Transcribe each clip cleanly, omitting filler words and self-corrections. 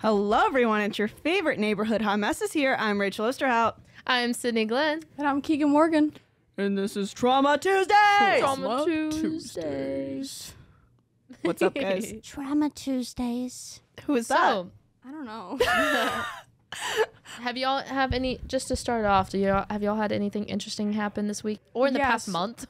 Hello, everyone. It's your favorite neighborhood hot messes here. I'm Rachel Osterhout. I'm Sydney Glenn. And I'm Keagan Morgan. And this is Trauma Tuesdays. Trauma Tuesdays. What's up, guys? Trauma Tuesdays. Who is that? I don't know. Have y'all have any, just to start off, have y'all had anything interesting happen this week or in the past month?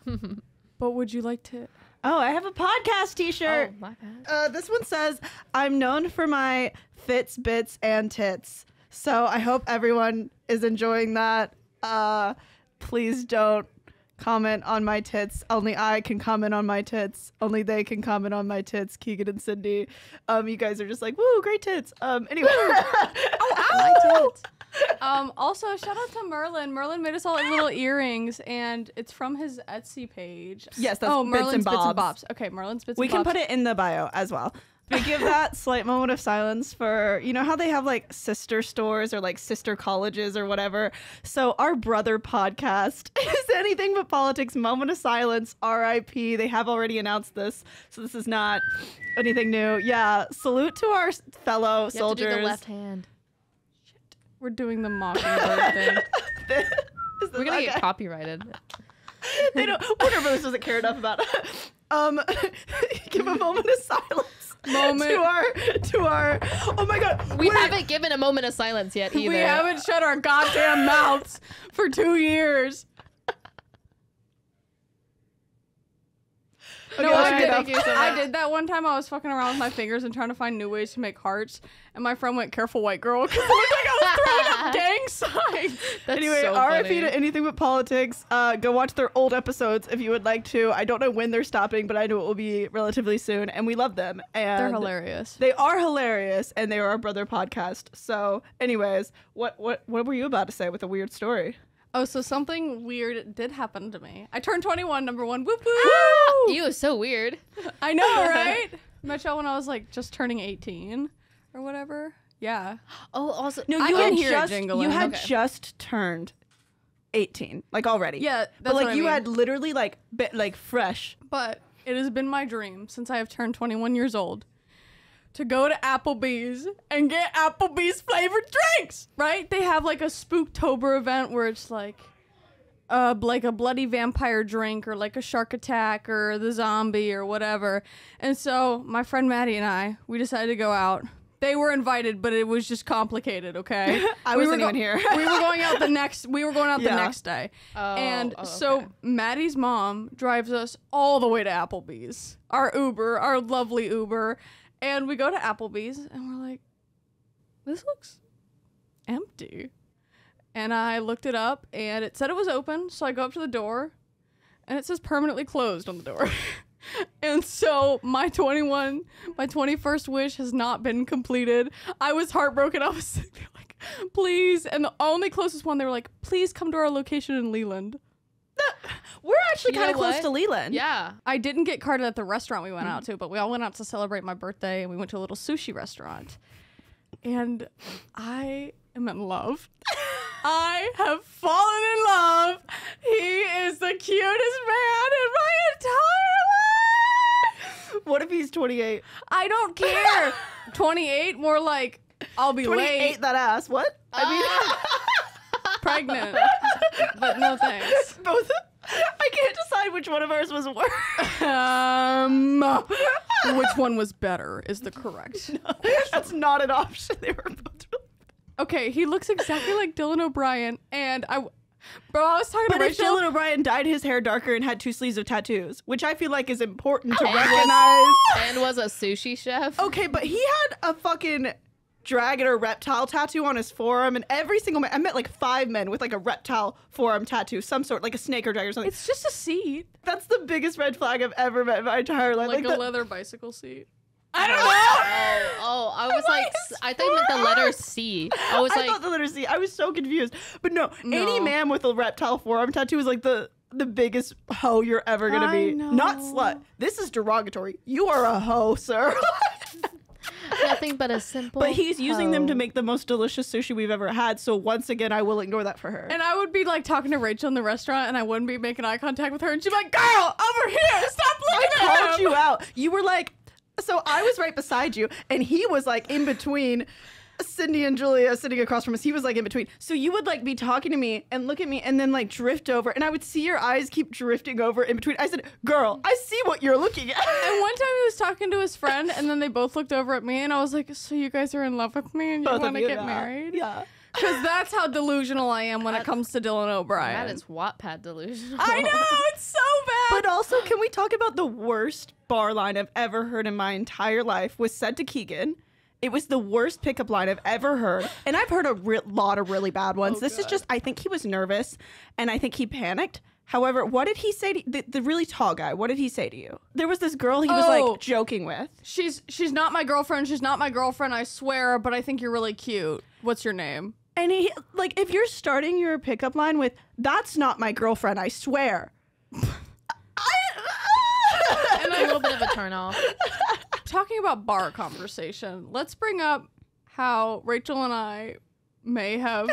But would you like to? Oh, I have a podcast t-shirt. Oh, my bad. This one says, I'm known for my fits, bits, and tits. So I hope everyone is enjoying that. Please don't comment on my tits. Only I can comment on my tits. Only they can comment on my tits, Keagan and Cindy. You guys are just like, woo, great tits. Anyway. My tits. Also, shout out to Merlin. Merlin made us all like little earrings, and it's from his Etsy page. Yes, that's Merlin's Bits and Bobs. Okay, Merlin's Bits We and can Bobs. put it in the bio as well. Speaking of that, slight moment of silence for, you know how they have like sister stores or like sister colleges or whatever? So our brother podcast is Anything But Politics, moment of silence, RIP. They have already announced this, so this is not anything new. Yeah, salute to our fellow You soldiers. have to do the left hand. We're doing the mockingbird thing. We're going to get copyrighted. They don't. Warner Brothers doesn't care enough about it. Give a moment of silence. To our. Oh my God. We haven't given a moment of silence yet either. We haven't shut our goddamn mouths for 2 years. Okay, No, thank you so much. I did that one time. I was fucking around with my fingers and trying to find new ways to make hearts. And my friend went, "Careful, white girl," because it looked like I was throwing up gang signs. That's Anyway, so RIP funny. to Anything But Politics. Go watch their old episodes if you would like to. I don't know when they're stopping, but I know it will be relatively soon. And we love them. And They're hilarious. They are hilarious, and they are our brother podcast. So, anyways, what were you about to say with a weird story? Oh, so something weird did happen to me. I turned 21, number one. Whoop whoop. You was so weird. I know, right? Met y'all when I was like just turning 18 or whatever. Yeah. Oh, also, No, I you can had hear it just jingling. you had Okay. just turned 18, like already. Yeah, but that's like what I you mean. had literally like fresh. But it has been my dream since I have turned 21 years old to go to Applebee's and get Applebee's flavored drinks, right? They have like a Spooktober event where it's like a bloody vampire drink or like a shark attack or the zombie or whatever. And so my friend Maddie and I, we decided to go out. They were invited, but it was just complicated, okay? I wasn't even here. We were going out the next day. Okay. Maddie's mom drives us all the way to Applebee's. Our lovely Uber. And we go to Applebee's and we're like, this looks empty. And I looked it up and it said it was open. So I go up to the door and it says permanently closed on the door. And so my 21st wish has not been completed. I was heartbroken. I was sitting there like, please. And the only closest one, they were like, please come to our location in Leland. We're actually You kind know of close what? to Leland. Yeah. I didn't get carded at the restaurant we went out to, but we all went out to celebrate my birthday and we went to a little sushi restaurant. And I am in love. I have fallen in love. He is the cutest man in my entire life. What if he's 28? I don't care. 28, more like I'll be 28 late. that ass. What? I mean, Pregnant. But no thanks. both. I can't decide which one of ours was worse. Which one was better is the correct. That's not an option. They were both really. Okay, he looks exactly like Dylan O'Brien, and I was talking But to if Rachel. Dylan O'Brien dyed his hair darker and had 2 sleeves of tattoos, which I feel like is important to And recognize. And was a sushi chef. Okay, but he had a fucking dragon or reptile tattoo on his forearm, and every single man, I met like 5 men with like a reptile forearm tattoo, some sort, like a snake or dragon or something. It's just a seat, That's the biggest red flag I've ever met in my entire life. like a the- leather bicycle seat. I don't know. I was like, I thought you meant the letter C. I was I like, thought the letter C. I was so confused. But no, No. any man with a reptile forearm tattoo is like the biggest hoe you're ever gonna be. I know. Not slut. This is derogatory. You are a hoe, sir. nothing but a simple. But he's using them to hoe. make the most delicious sushi we've ever had. So once again, I will ignore that for her. And I would be like talking to Rachel in the restaurant, and I wouldn't be making eye contact with her, and she'd be like, "Girl, over here, stop looking I at called him." you out. You were like, so I was right beside you, and he was like in between Cindy and Julia sitting across from us. He was like in between. So you would like be talking to me and look at me and then like drift over. And I would see your eyes keep drifting over in between. I said, girl, I see what you're looking at. And one time he was talking to his friend and then they both looked over at me and I was like, so you guys are in love with me and you Both of want to you, get yeah. married? Yeah. Because that's how delusional I am when it comes to Dylan O'Brien. That is Wattpad delusional. I know, it's so bad. But also, can we talk about the worst bar line I've ever heard in my entire life was said to Keagan. It was the worst pickup line I've ever heard. And I've heard a lot of really bad ones. This is just, I think he was nervous and I think he panicked. However, what did he say to the really tall guy? What did he say to you? There was this girl he was like joking with. She's not my girlfriend. She's not my girlfriend, I swear, but I think you're really cute. What's your name? And he, like, if you're starting your pickup line with, that's not my girlfriend, I swear. And a little bit of a turn off. Talking about bar conversation, let's bring up how Rachel and I may have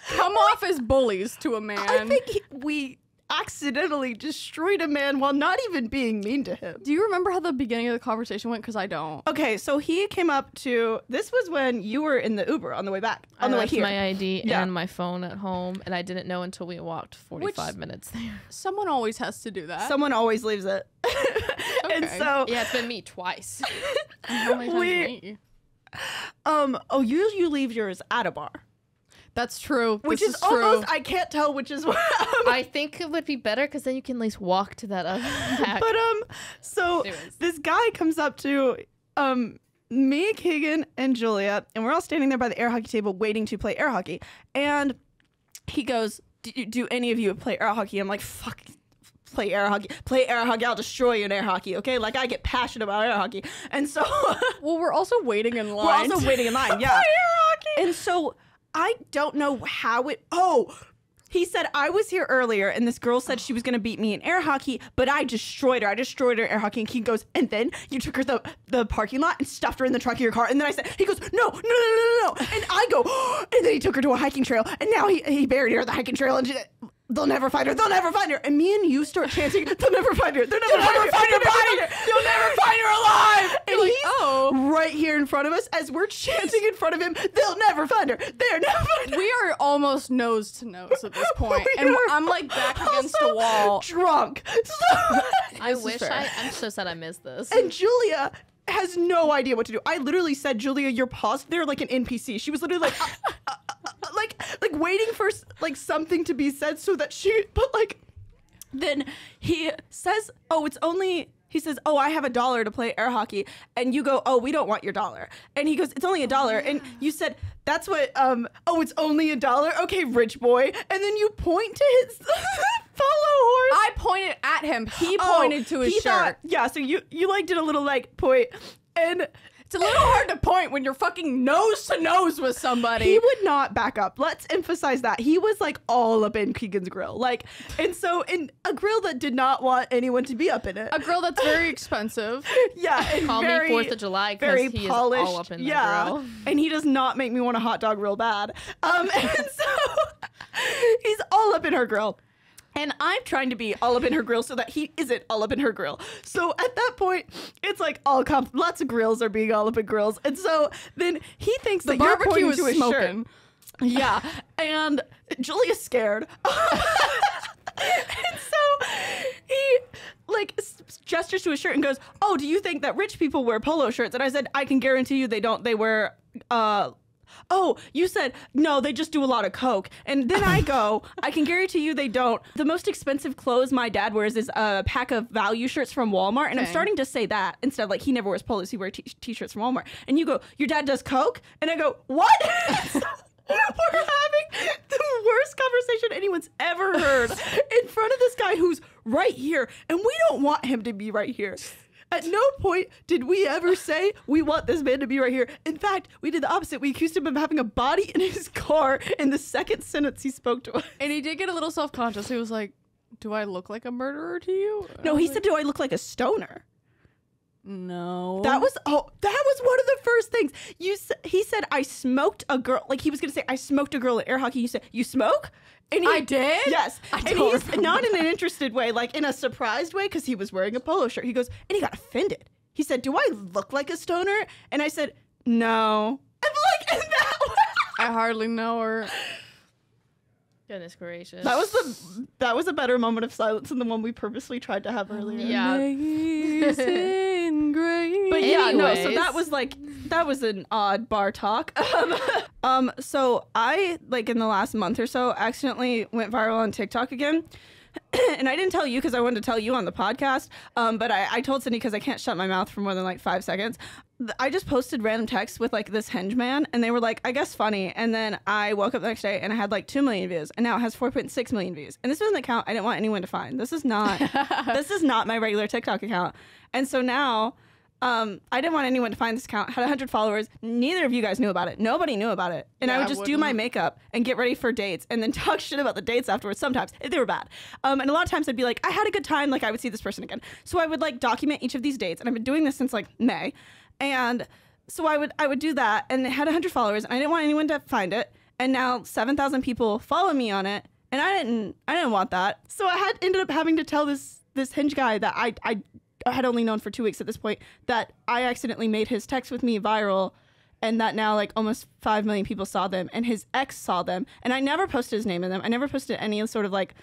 come off as bullies to a man. I think we accidentally destroyed a man while not even being mean to him. Do you remember how the beginning of the conversation went? Because I don't. Okay, so he came up to, this was when you were in the Uber on the way back, on the way left here. my ID Yeah. and my phone at home, and I didn't know until we walked 45 minutes there. Someone always has to do that. Someone always leaves it. And Okay. so, Yeah, it's been me twice. How many times we- me? you leave yours at a bar. That's true. Which This is true. almost, I can't tell which is what. I think it would be better because then you can at least walk to that other back. But so Anyways. this guy comes up to me, Keagan, and Julia, and we're all standing there by the air hockey table waiting to play air hockey. And he goes, do any of you play air hockey? I'm like, fuck, play air hockey. Play air hockey, I'll destroy you in air hockey, okay? Like, I get passionate about air hockey. And so Well, we're also waiting in line. we're also waiting in line, yeah. Play air hockey. And so I don't know how it, he said, I was here earlier and this girl said she was going to beat me in air hockey, but I destroyed her. I destroyed her air hockey. And he goes, and then you took her to the parking lot and stuffed her in the trunk of your car. And then I said, he goes, no. And I go, and then he took her to a hiking trail. And now he buried her at the hiking trail and they'll never find her. They'll never find her. And me and you start chanting, they'll never find her. They'll never find her body. You'll never find her alive. And like, he's right here in front of us as we're chanting in front of him, they'll never find her. They'll never find her. We are almost nose to nose at this point, and I'm like back against a wall. Drunk. I This is wish fair. I'm so sad I missed this. And Julia has no idea what to do. I literally said, Julia, you're paused there like an NPC. She was literally like, like waiting for like something to be said so that but like, then he says, he says, I have $1 to play air hockey. And you go, we don't want your $1. And he goes, it's only $1. And you said, that's what, it's only $1. Okay, rich boy. And then you point to his follow horse. I pointed at him. He pointed to his he shirt. So you like did a little like point. And It's a little hard to point when you're fucking nose to nose with somebody. he would not back up. Let's emphasize that. He was like all up in Keagan's grill. Like, and so in a grill that did not want anyone to be up in it. a girl that's very expensive. Yeah. And Call very, me 4th of July very because he polished. is all up in the Yeah. grill. And he does not make me want a hot dog real bad. And so he's all up in her grill. And I'm trying to be all up in her grill so that he isn't all up in her grill. So at that point, it's like lots of grills are being all up in grills. And so then he thinks The that you're barbecue pointing is to his smoking. shirt. Yeah. And Julia's scared. And so he like gestures to his shirt and goes, do you think that rich people wear polo shirts? And I said, I can guarantee you they don't. They wear you said, no, they just do a lot of coke. And then I go, I can guarantee you they don't. The most expensive clothes my dad wears is a pack of value shirts from Walmart. And I'm Okay. starting to say that instead of like, he never wears polos, he wears t-shirts from Walmart. And you go, your dad does coke? And I go, what? So we're having the worst conversation anyone's ever heard in front of this guy who's right here. And we don't want him to be right here. At no point did we ever say we want this man to be right here. In fact, we did the opposite. We accused him of having a body in his car in the second sentence he spoke to us. And he did get a little self-conscious. He was like, do I look like a murderer to you? No, I was he like, said, do I look like a stoner? no. That was one of the first things. He said, I smoked a girl. Like he was going to say, I smoked a girl at air hockey. You said, you smoke? And I did? Yes. I And don't he's remember not in an interested way, like in a surprised way, because he was wearing a polo shirt. He goes, and he got offended. He said, do I look like a stoner? And I said, No. And like in that way. I hardly know her. Goodness gracious. That was a better moment of silence than the one we purposely tried to have earlier. Yeah. Amazing grace. But yeah, no, so Anyways. that was an odd bar talk. So I, like in the last month or so, accidentally went viral on TikTok again. And I didn't tell you because I wanted to tell you on the podcast. But I told Sydney because I can't shut my mouth for more than like 5 seconds. I just posted random texts with like this Hinge man, and they were like, I guess funny. And then I woke up the next day and I had like 2 million views, and now it has 4.6 million views. And this was an account I didn't want anyone to find. This is not my regular TikTok account. And so now I didn't want anyone to find this account. Had 100 followers. Neither of you guys knew about it. Nobody knew about it. And Yeah, I would I just do my makeup and get ready for dates and then talk shit about the dates afterwards sometimes if they were bad. And a lot of times I'd be like, I had a good time. Like I would see this person again. So I would like document each of these dates. And I've been doing this since like May. And so I would do that, and it had 100 followers, and I didn't want anyone to find it. And now 7,000 people follow me on it, and I didn't want that. So I ended up having to tell this Hinge guy that I had only known for 2 weeks at this point that I accidentally made his text with me viral, and that now like almost 5 million people saw them, and his ex saw them, and I never posted his name in them. I never posted any sort of like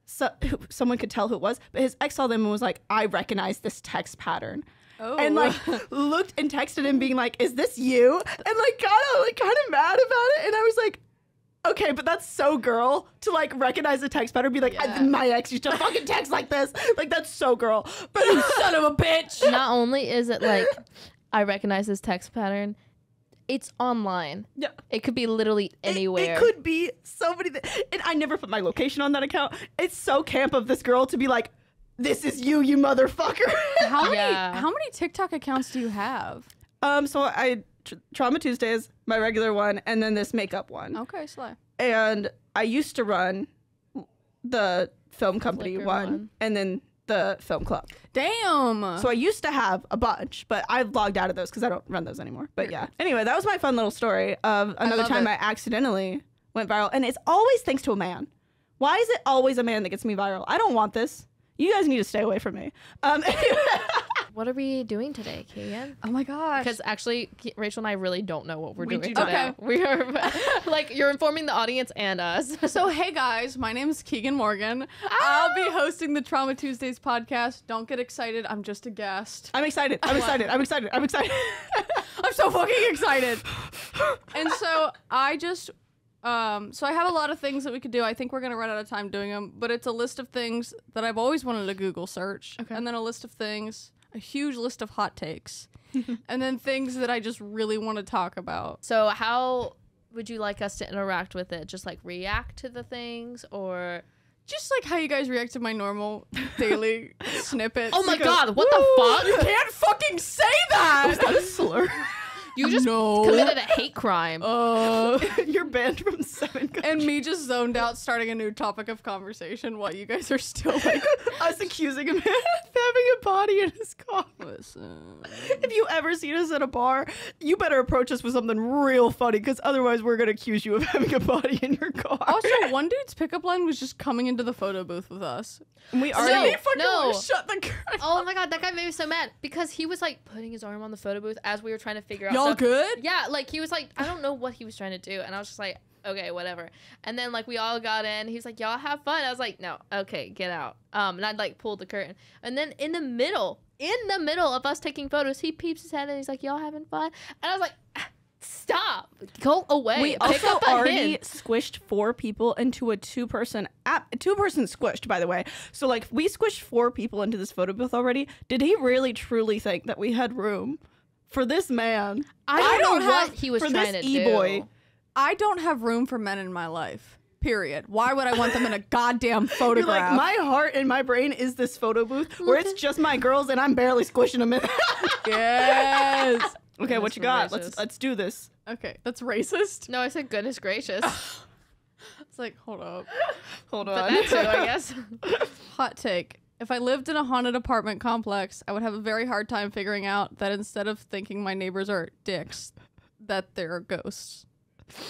someone could tell who it was, but his ex saw them and was like, I recognize this text pattern. Oh. And like looked and texted him being like, is this you? And like got like kind of mad about it. And I was like, okay, but that's so girl to like recognize the text pattern, be like, Yeah. my ex used to fucking text like this. Like that's so girl. But you son of a bitch. Not only is it like, I recognize this text pattern, it's online. Yeah. It could be literally anywhere. It could be so many and I never put my location on that account. It's so camp of this girl to be like, this is you motherfucker. How Yeah. many TikTok accounts do you have? So I Trauma Tuesdays, my regular one, and then this makeup one. Okay, slay. And I used to run the film company Flickr one and then the film club. Damn. So I used to have a bunch, but I've logged out of those because I don't run those anymore. But yeah. Anyway, that was my fun little story of another love time it. I accidentally went viral. And it's always thanks to a man. Why is it always a man that gets me viral? I don't want this. You guys need to stay away from me. What are we doing today, Keagan? Oh my gosh. Because actually, Rachel and I really don't know what we're We doing do not. today. Okay. We are like, you're informing the audience and us. So hey guys, my name is Keagan Morgan. I'll be hosting the Trauma Tuesdays podcast. Don't get excited. I'm just a guest. I'm excited. I'm excited. I'm excited. I'm excited. I'm so fucking excited. And so I just so I have a lot of things that we could do. I think we're gonna run out of time doing them, but it's a list of things that I've always wanted to Google search, and then a list of things, a huge list of hot takes, and then things that I just really want to talk about. So how would you like us to interact with it? Just like react to the things, or Just like how you guys react to my normal daily snippets. oh my Because- god, what the fuck? You can't fucking say that. Is that a slur? You just No. committed a hate crime. You're banned from 7 countries. And me just zoned out, starting a new topic of conversation while you guys are still like, Us accusing a man of having a body in his car. listen. If you ever see us at a bar, you better approach us with something real funny, because otherwise we're going to accuse you of having a body in your car. Also, one dude's pickup line was just coming into the photo booth with us. And we No, already no. shut the curtain. Oh my god, that guy made me so mad because he was like putting his arm on the photo booth as we were trying to figure out Y'all stuff. good? Yeah, like he was like, I don't know what he was trying to do, and I was just like, okay, whatever. And then like we all got in. He's like, y'all have fun. I was like, no, okay, get out. And I'd like pulled the curtain, and then in the middle of us taking photos, he peeps his head and he's like, y'all having fun? And I was like, stop, go away. We Pick also up a already hint. squished 4 people into a 2-person app. 2-person squished, by the way. So like we squished 4 people into this photo booth already. Did he really truly think that we had room for this man? I don't know what have- he was for trying this to e-boy. do. I don't have room for men in my life. Period. Why would I want them in a goddamn You're photograph? like, my heart and my brain is this photo booth where it's just my girls and I'm barely squishing them in. Yes. Okay, what Goodness you got? gracious. Let's do this. Okay, that's racist. No, I said goodness gracious. It's like, hold up. Hold But on. that too, I guess. Hot take. If I lived in a haunted apartment complex, I would have a very hard time figuring out that instead of thinking my neighbors are dicks, that they're ghosts.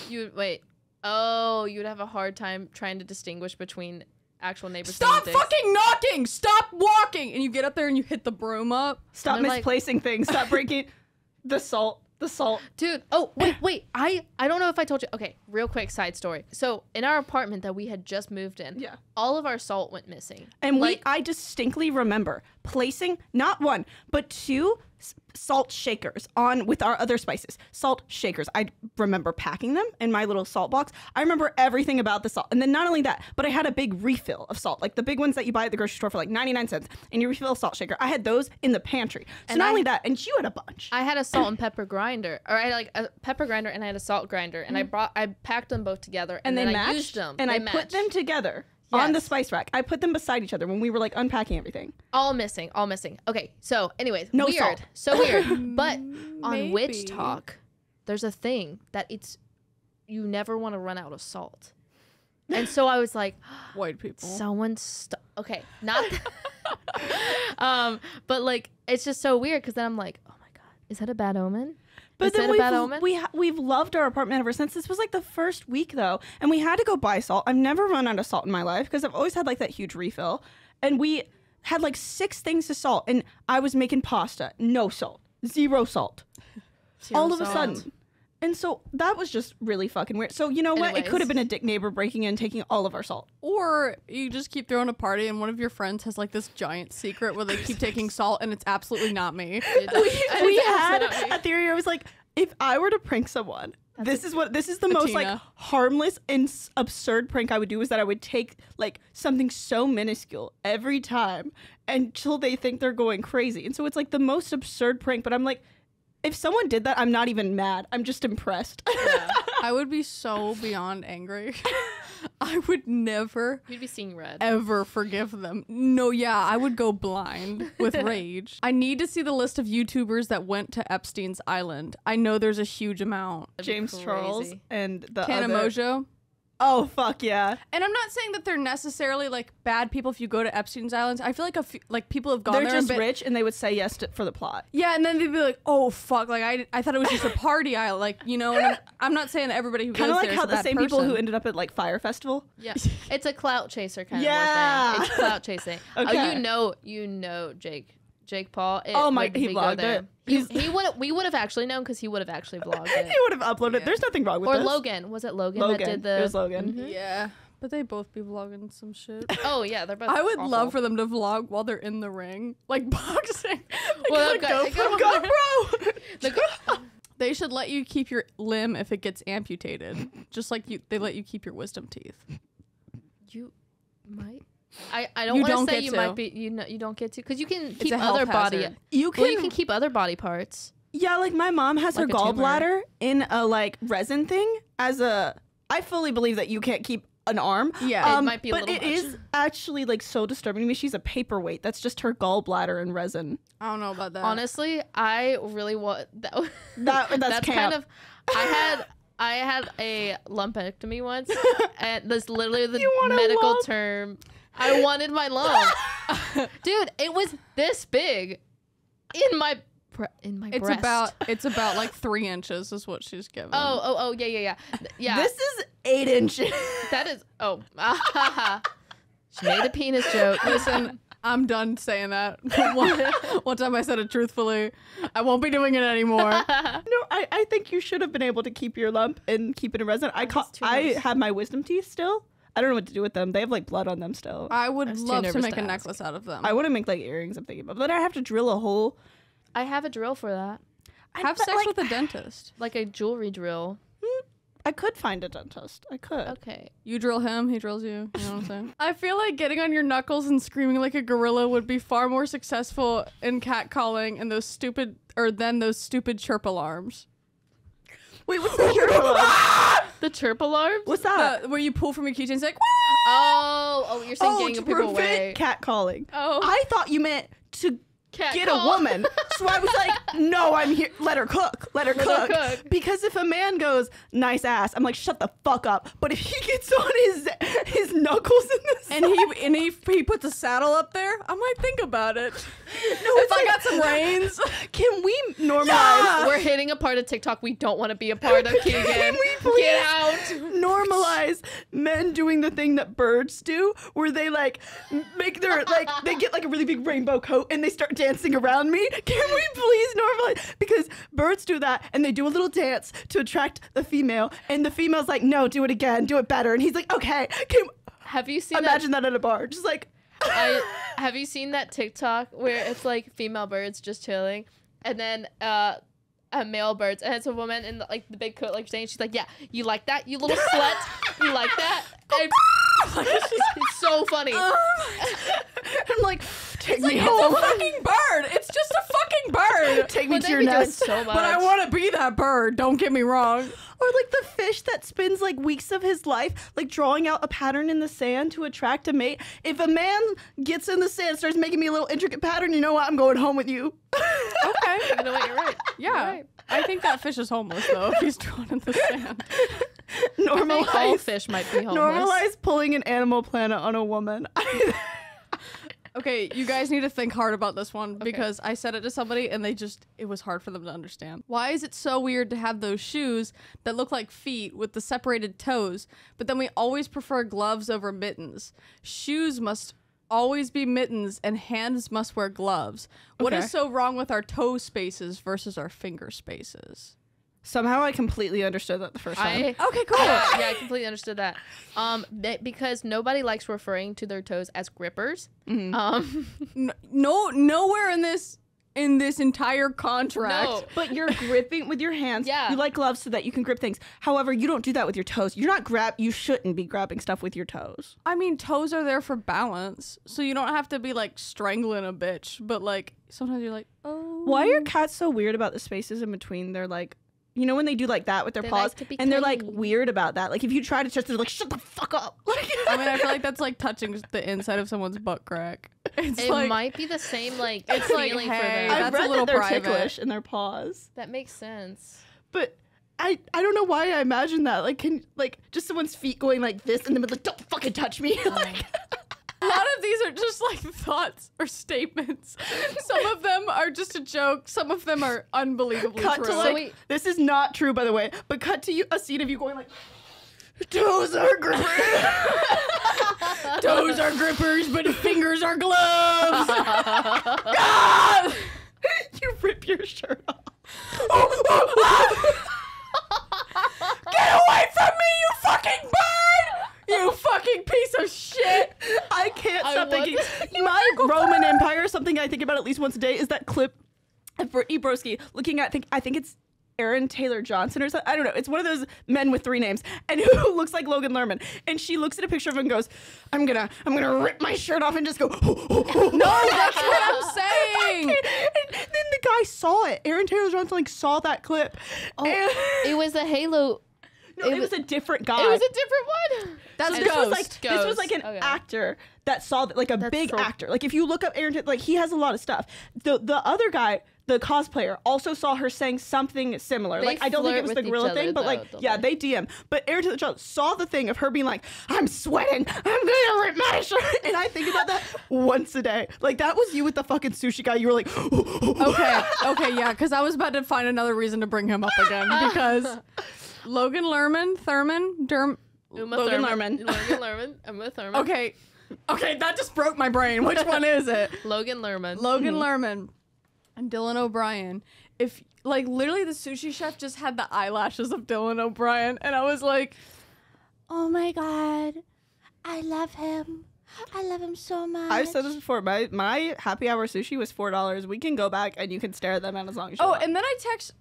You wait. Oh, you'd have a hard time trying to distinguish between actual neighbors. Stop being dicks. fucking knocking! Stop walking! And you get up there and you hit the broom up. Stop And they're like- misplacing things. Stop breaking the salt The salt. Dude, oh, wait. I don't know if I told you. Okay, real quick side story. So, in our apartment that we had just moved in, Yeah. all of our salt went missing. And like, I distinctly remember placing not one, but two salt shakers on with our other spices. Salt shakers. I remember packing them in my little salt box. I remember everything about the salt. And then not only that, but I had a big refill of salt, like the big ones that you buy at the grocery store for like 99 cents, and you refill a salt shaker. I had those in the pantry. So And not only that, and you had a bunch. I had a salt and pepper grinder, or I had like a pepper grinder and I had a salt grinder, and I packed them both together, and they then matched, I used them. and They I put matched. them together on the Yes. spice rack. I put them beside each other when we were like unpacking everything. All missing. Okay, so anyways, No weird. salt. So weird. But on Maybe. Witch Talk, there's a thing that you never want to run out of salt. And so I was like, White people. okay, not but like it's just so weird because then I'm like, oh my god, is that a bad omen? But Is then that a bad omen? we've loved our apartment ever since. This was like the first week though, and we had to go buy salt. I've never run out of salt in my life because I've always had like that huge refill, and we had like 6 things to salt, and I was making pasta, no salt, 0 salt, all of a sudden. And so that was just really fucking weird. So you know what? It could have been a dick neighbor breaking in and taking all of our salt. Or you just keep throwing a party and one of your friends has like this giant secret where they keep taking salt and it's absolutely not me. We had a theory. I was like, if I were to prank someone, this is the most like Tina. harmless and absurd prank I would do, is that I would take like something so minuscule every time until they think they're going crazy. And so it's like the most absurd prank, but I'm like, if someone did that, I'm not even mad. I'm just impressed. Yeah. I would be so beyond angry. I would never You'd be seeing red. ever forgive them. No, yeah, I would go blind with rage. I need to see the list of YouTubers that went to Epstein's Island. I know there's a huge amount. That'd be James Charles crazy. and the Tana other. Mojo. Oh fuck yeah! And I'm not saying that they're necessarily like bad people if you go to Epstein's Island. I feel like people have gone They're there and just been, rich and they would say yes for the plot. yeah, and then they'd be like, "Oh fuck!" Like I thought it was just a party island, like you know. And I'm not saying that everybody who goes Kind of like there how is a the bad same people person. who ended up at like Fire Festival. Yeah, it's a clout chaser kind Yeah. of more thing. It's clout chasing. Okay. Oh, you know, Jake Paul. Oh my- when he we go vlogged there. it. We would have actually known because he would have actually vlogged it. He would have uploaded. Yeah. There's nothing wrong with Or this. Logan. Was it Logan, Logan. that did the? It was Logan. Mhm. Yeah, but they both be vlogging some shit. Oh yeah, they're both. I would awful. love for them to vlog while they're in the ring, like boxing. Well, Like, go- GoPro. they should let you keep your limb if it gets amputated, just like they let you keep your wisdom teeth. You might. I don't You want don't to say get you to. might be. You don't get to because you can keep a health other body. hazard. You Well, you can keep other body parts. Yeah, like my mom has her Like a tumor. gallbladder in a like resin thing as a. I fully believe that you can't keep an arm. Yeah. It might be a but little it much. is actually like so disturbing to me. She's a paperweight. That's just her gallbladder in resin. I don't know about that. Honestly, I really want that. That's That's camp. kind of. I had a lumpectomy once, and that's literally the You want a medical lump? term. I wanted my lump, dude. It was this big in my breast. It's about like 3 inches is what she's given. Oh yeah. This is 8 inches. That is she made a penis joke. Listen, I'm done saying that. One time I said it truthfully. I won't be doing it anymore. No, I think you should have been able to keep your lump and keep it in resin. I nervous. have my wisdom teeth still. I don't know what to do with them. They have like blood on them still. I would was too love to nervous make to a ask. necklace out of them. I want to make like earrings. I'm thinking about, but I have to drill a hole. I have a drill for that, Have but, sex like, with a dentist. like a jewelry drill. I could find a dentist. I could. Okay. You drill him, he drills you. You know what I'm saying? I feel like getting on your knuckles and screaming like a gorilla would be far more successful in catcalling and than those stupid chirp alarms. Wait, what's the chirp alarm? The chirp alarms? What's that? Where you pull from your keychain, it's like, Oh, you're saying getting to people prevent away. cat calling. Oh. I thought you meant to Cat get call. a woman. So I was like, no, I'm here. Let her cook. Let her Let her cook. cook. Because if a man goes, nice ass, I'm like, shut the fuck up. But if he gets on his knuckles in this, and he puts a saddle up there, I might think about it. If I got some reins. can we normalize? Yeah. We're hitting a part of TikTok we don't want to be a part of, Keagan. Can we please Get out. normalize men doing the thing that birds do, where they like make their like they get like a really big rainbow coat and they start dancing around me. Can we please normalize? Because birds do that, and they do a little dance to attract the female, and the female's like, no, do it again, do it better. And he's like, okay. Have you seen Imagine that at a bar. Just like... Have you seen that TikTok where it's like female birds just chilling, and then male birds, and it's a woman in like the big coat, like saying, she's like, yeah, you like that, you little slut, you like that? And it's so funny. I'm like, take me It's home. a fucking bird. It's just a fucking bird. Take me But to they your be doing nest. so much. But I want to be that bird. Don't get me wrong. Or like the fish that spends like weeks of his life like drawing out a pattern in the sand to attract a mate. If a man gets in the sand and starts making me a little intricate pattern, you know what? I'm going home with you. Okay. You know what? You're right. Yeah. You're right. I think that fish is homeless though if he's drawn in the sand. I think all Normalize, fish might be homeless. normalize pulling an Animal Planet on a woman. Okay, you guys need to think hard about this one because I said it to somebody and it was hard for them to understand. Why is it so weird to have those shoes that look like feet with the separated toes, but then we always prefer gloves over mittens? Shoes must always be mittens and hands must wear gloves. What Okay. is so wrong with our toe spaces versus our finger spaces? Somehow I completely understood that the first time. Okay, cool. Yeah, I completely understood that. Because nobody likes referring to their toes as grippers. Nowhere in this entire contract. No. But you're gripping with your hands. Yeah. You like gloves so that you can grip things. However, you don't do that with your toes. You're not you shouldn't be grabbing stuff with your toes. I mean, toes are there for balance, so you don't have to be like strangling a bitch. But like sometimes you're like, oh, Why are cats so weird about the spaces in between their like, you know, when they do like that with their They paws, like to be and they're like clean. weird about that. Like if you try to touch, they're like, shut the fuck up. Like, I mean, I feel like that's like touching the inside of someone's butt crack. It's It like, might be the same like It's like, feeling for hey, them. I've that's a read little that they're private. ticklish in their paws, That makes sense. but I don't know why I imagine that. Like, can like just someone's feet going like this, and then like, don't fucking touch me. Like, a lot of these are just like thoughts or statements. Some of them are just a joke. Some of them are unbelievably cut true. to like wait. this is not true, by the way, but cut to you a scene of you going like, toes are grippers. Toes are grippers, but fingers are gloves. You rip your shirt off. Get away from me, you fucking bird! You fucking piece of shit! I can't I stop want thinking. this. My Roman Empire, something I think about at least once a day, is that clip of Brittany Broski looking at, I think it's Aaron Taylor Johnson or something. I don't know. It's one of those men with 3 names and who looks like Logan Lerman. And she looks at a picture of him and goes, I'm gonna rip my shirt off and just go, No, that's what I'm saying! And then the guy saw it. Aaron Taylor Johnson like saw that clip. Oh, And it was a Halo. no, it was a different guy. It was a different one. That's this was Ghost. this was like an Okay. actor that saw that, like a That's big so- actor. Like if you look up Aaron, like he has a lot of stuff. The other guy, the cosplayer, also saw her saying something similar. They like I don't think it was flirt the with gorilla each thing, other, but like though, don't yeah, they? they DM. But Aaron Taylor Johnson saw the thing of her being like, I'm sweating, I'm gonna rip my shirt, and I think about that once a day. Like that was you with the fucking sushi guy. You were like, Okay, yeah, because I was about to find another reason to bring him up again because Logan Lerman, Uma Logan Thurman. Lerman. Logan Lerman. Uma Thurman. Okay, that just broke my brain. Which one is it? Logan Lerman. Logan Lerman and Dylan O'Brien. If like literally the sushi chef just had the eyelashes of Dylan O'Brien, and I was like, oh my god, I love him. I love him so much. I've said this before. My happy hour sushi was $4. We can go back and you can stare at them as long as you Oh, want. and then I text.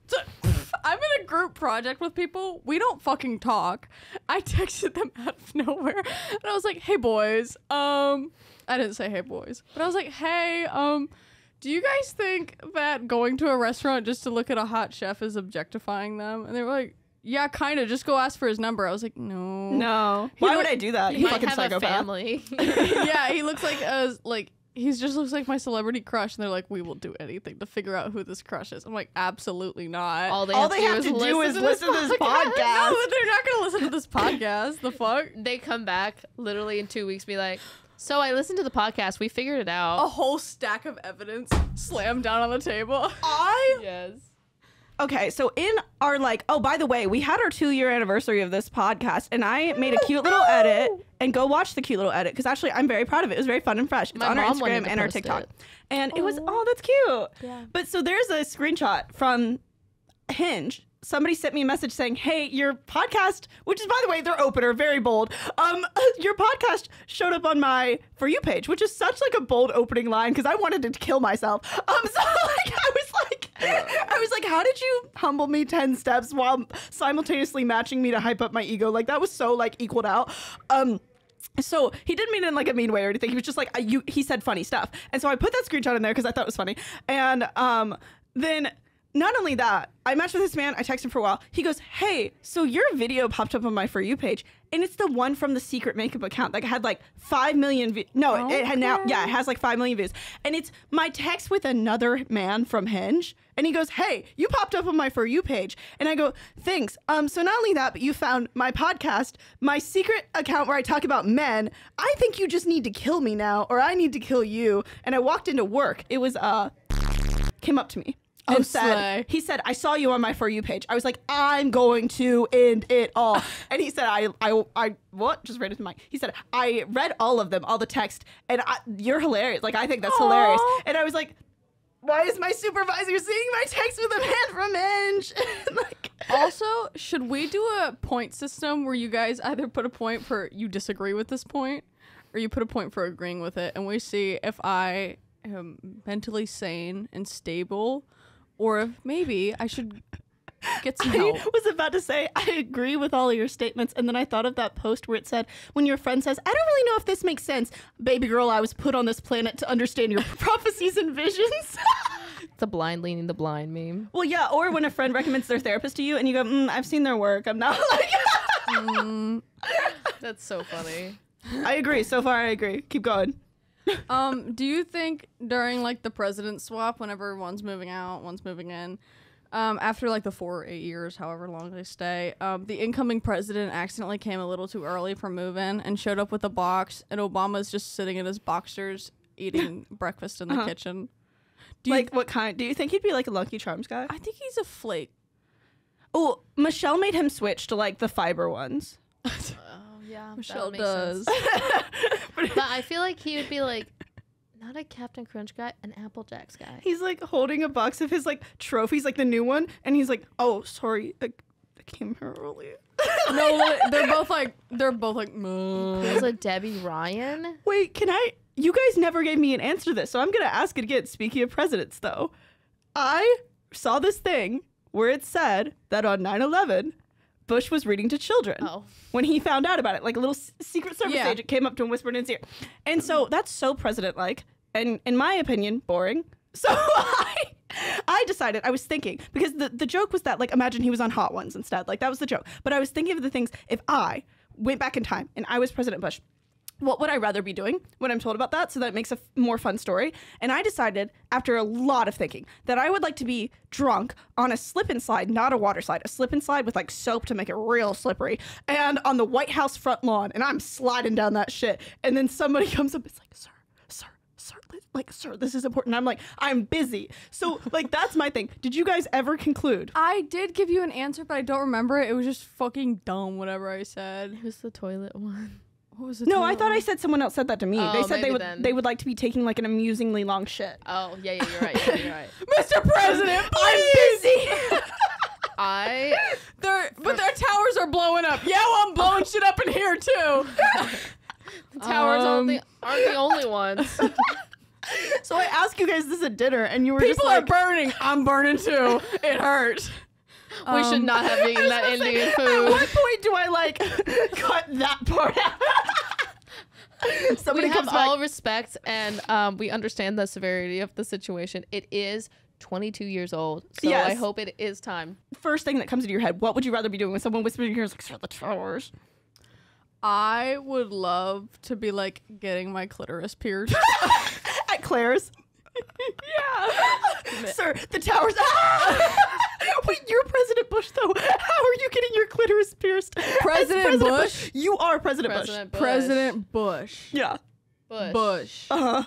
I'm in a group project with people. We don't fucking talk. I texted them out of nowhere, and I was like, "Hey boys." I didn't say "Hey boys," but I was like, "Hey, do you guys think that going to a restaurant just to look at a hot chef is objectifying them?" And they were like, "Yeah, kind of. Just go ask for his number." I was like, "No." No. Why would don't- I do that? He You might fucking have psychopath. a family. Yeah, he looks like he just looks like my celebrity crush, and they're like, "We will do anything to figure out who this crush is." I'm like, "Absolutely not." All they All have they to do have is to do is listen to this podcast. No, they're not gonna listen to this podcast. The fuck? They come back literally in 2 weeks, be like, "So I listened to the podcast. We figured it A out." whole stack of evidence slammed down on the table. I Yes. Okay, so in our oh, by the way, we had our 2-year anniversary of this podcast, and I made a cute little edit, and go watch the cute little edit, because actually I'm very proud of it. It was very fun and fresh. It's My on our mom wanted Instagram to and our post TikTok. it. And it was, that's cute. Yeah. But so there's a screenshot from Hinge. Somebody sent me a message saying, hey, your podcast, which is, by the way, their opener, very bold. Your podcast showed up on my For You page, which is such a bold opening line, because I wanted to kill myself. So I was like, how did you humble me 10 steps while simultaneously matching me to hype up my ego? That was so equaled out. So he didn't mean it in a mean way or anything. He was just he said funny stuff. And so I put that screenshot in there because I thought it was funny. And then not only that, I matched with this man. I texted him for a while. He goes, hey, so your video popped up on my For You page, and it's the one from the secret makeup account that had 5 million views. No, it had now, yeah, it has 5 million views. And it's my text with another man from Hinge. And he goes, hey, you popped up on my For You page. And I go, thanks. So not only that, but you found my podcast, my secret account where I talk about men. I think you just need to kill me now, or I need to kill you. And I walked into work. It was, came up to me. And he said, I saw you on my For You page. I was like, I'm going to end it all. And he said, I what? Just read it to Mike. He said, I read all of them, all the text, and you're hilarious. I think that's hilarious. And I was like, why is my supervisor seeing my text with a man from Hinge? Also, should we do a point system where you guys either put a point for you disagree with this point, or you put a point for agreeing with it, and we see if I am mentally sane and stable, or if maybe I should get some help. I was about to say, I agree with all of your statements, and then I thought of that post where it said, when your friend says, I don't really know if this makes sense. Baby girl, I was put on this planet to understand your prophecies and visions. The blind leading the blind meme. Well, yeah, or when a friend recommends their therapist to you, and you go, I've seen their work. I'm not That's so funny. I agree. So far, I agree. Keep going. Do you think during the president swap, whenever one's moving out, one's moving in, after the 4 or 8 years, however long they stay, the incoming president accidentally came a little too early for move-in and showed up with a box, and Obama's just sitting in his boxers eating breakfast in the kitchen? What kind? Do you think he'd be a Lucky Charms guy? I think he's a flake. Oh, Michelle made him switch to the fiber ones. Oh yeah, Michelle that would make does. sense. But I feel like he would be not a Captain Crunch guy, an Apple Jacks guy. He's holding a box of his trophies, the new one, and he's oh, sorry, I came here early. No, they're both He was a Debbie Ryan. Wait, you guys never gave me an answer to this, so I'm gonna ask it again. Speaking of presidents, though, I saw this thing where it said that on 9/11, Bush was reading to children. Oh. When he found out about it, a little Secret Service Yeah. agent came up to him, whispered in his ear. And so that's so president-like, and in my opinion, boring. So I decided, I was thinking, because the joke was that, imagine he was on Hot Ones instead. That was the joke. But I was thinking of the things, if I went back in time and I was President Bush, what would I rather be doing when I'm told about that, so that it makes a more fun story? And I decided, after a lot of thinking, that I would like to be drunk on a slip and slide, not a water slide, a slip and slide with soap to make it real slippery, and on the White House front lawn, and I'm sliding down that shit. And then somebody comes up, it's sir, this is important. I'm I'm busy. So that's my thing. Did you guys ever conclude? I did give you an answer, but I don't remember it. It was just fucking dumb, whatever I said. It was the toilet one. What was it? No, I thought I said someone else said that to me. Oh, They said maybe they would like to be taking an amusingly long shit. Oh, yeah, you're right. Yeah, you're right. Mr. President, I'm busy. But their towers are blowing up. Yeah, well, I'm blowing shit up in here too. The towers aren't the only ones. So I asked you guys this at dinner, and you were People just are burning. I'm burning too. It hurt. We should not have eaten that Indian At food. what point do I cut that part out? Somebody We comes have back. all respect, and we understand the severity of the situation. It is 22 years old, so Yes. I hope it is time. First thing that comes into your head, what would you rather be doing when someone whispers in your ear, sir, the towers? I would love to be getting my clitoris pierced. At Claire's. Yeah. Sir, the towers. Wait, you're President Bush, though. How are you getting your clitoris pierced? As President Bush? You are President Bush. President Bush. Yeah. Bush. Bush. Uh-huh.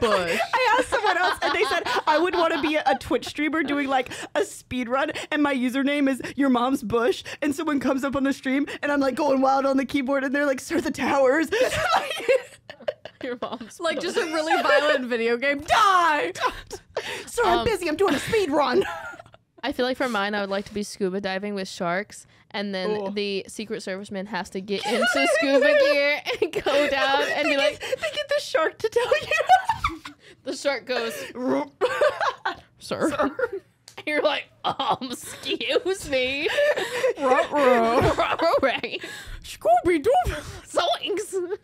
Bush. I asked someone else, and they said I would want to be a Twitch streamer doing like a speed run, and my username is your mom's Bush, and someone comes up on the stream, and I'm like going wild on the keyboard, and they're like, "Sir, the towers." Your mom's Like just a really violent video game. Die! Sir, I'm busy. I'm doing a speed run. I feel like for mine, I would like to be scuba diving with sharks, and then Ooh. the Secret Serviceman has to get into scuba gear and go down and be like, they get the shark to tell you. the shark goes, Sir. you're like, excuse me. Right. Scooby-Doo. Zoinks.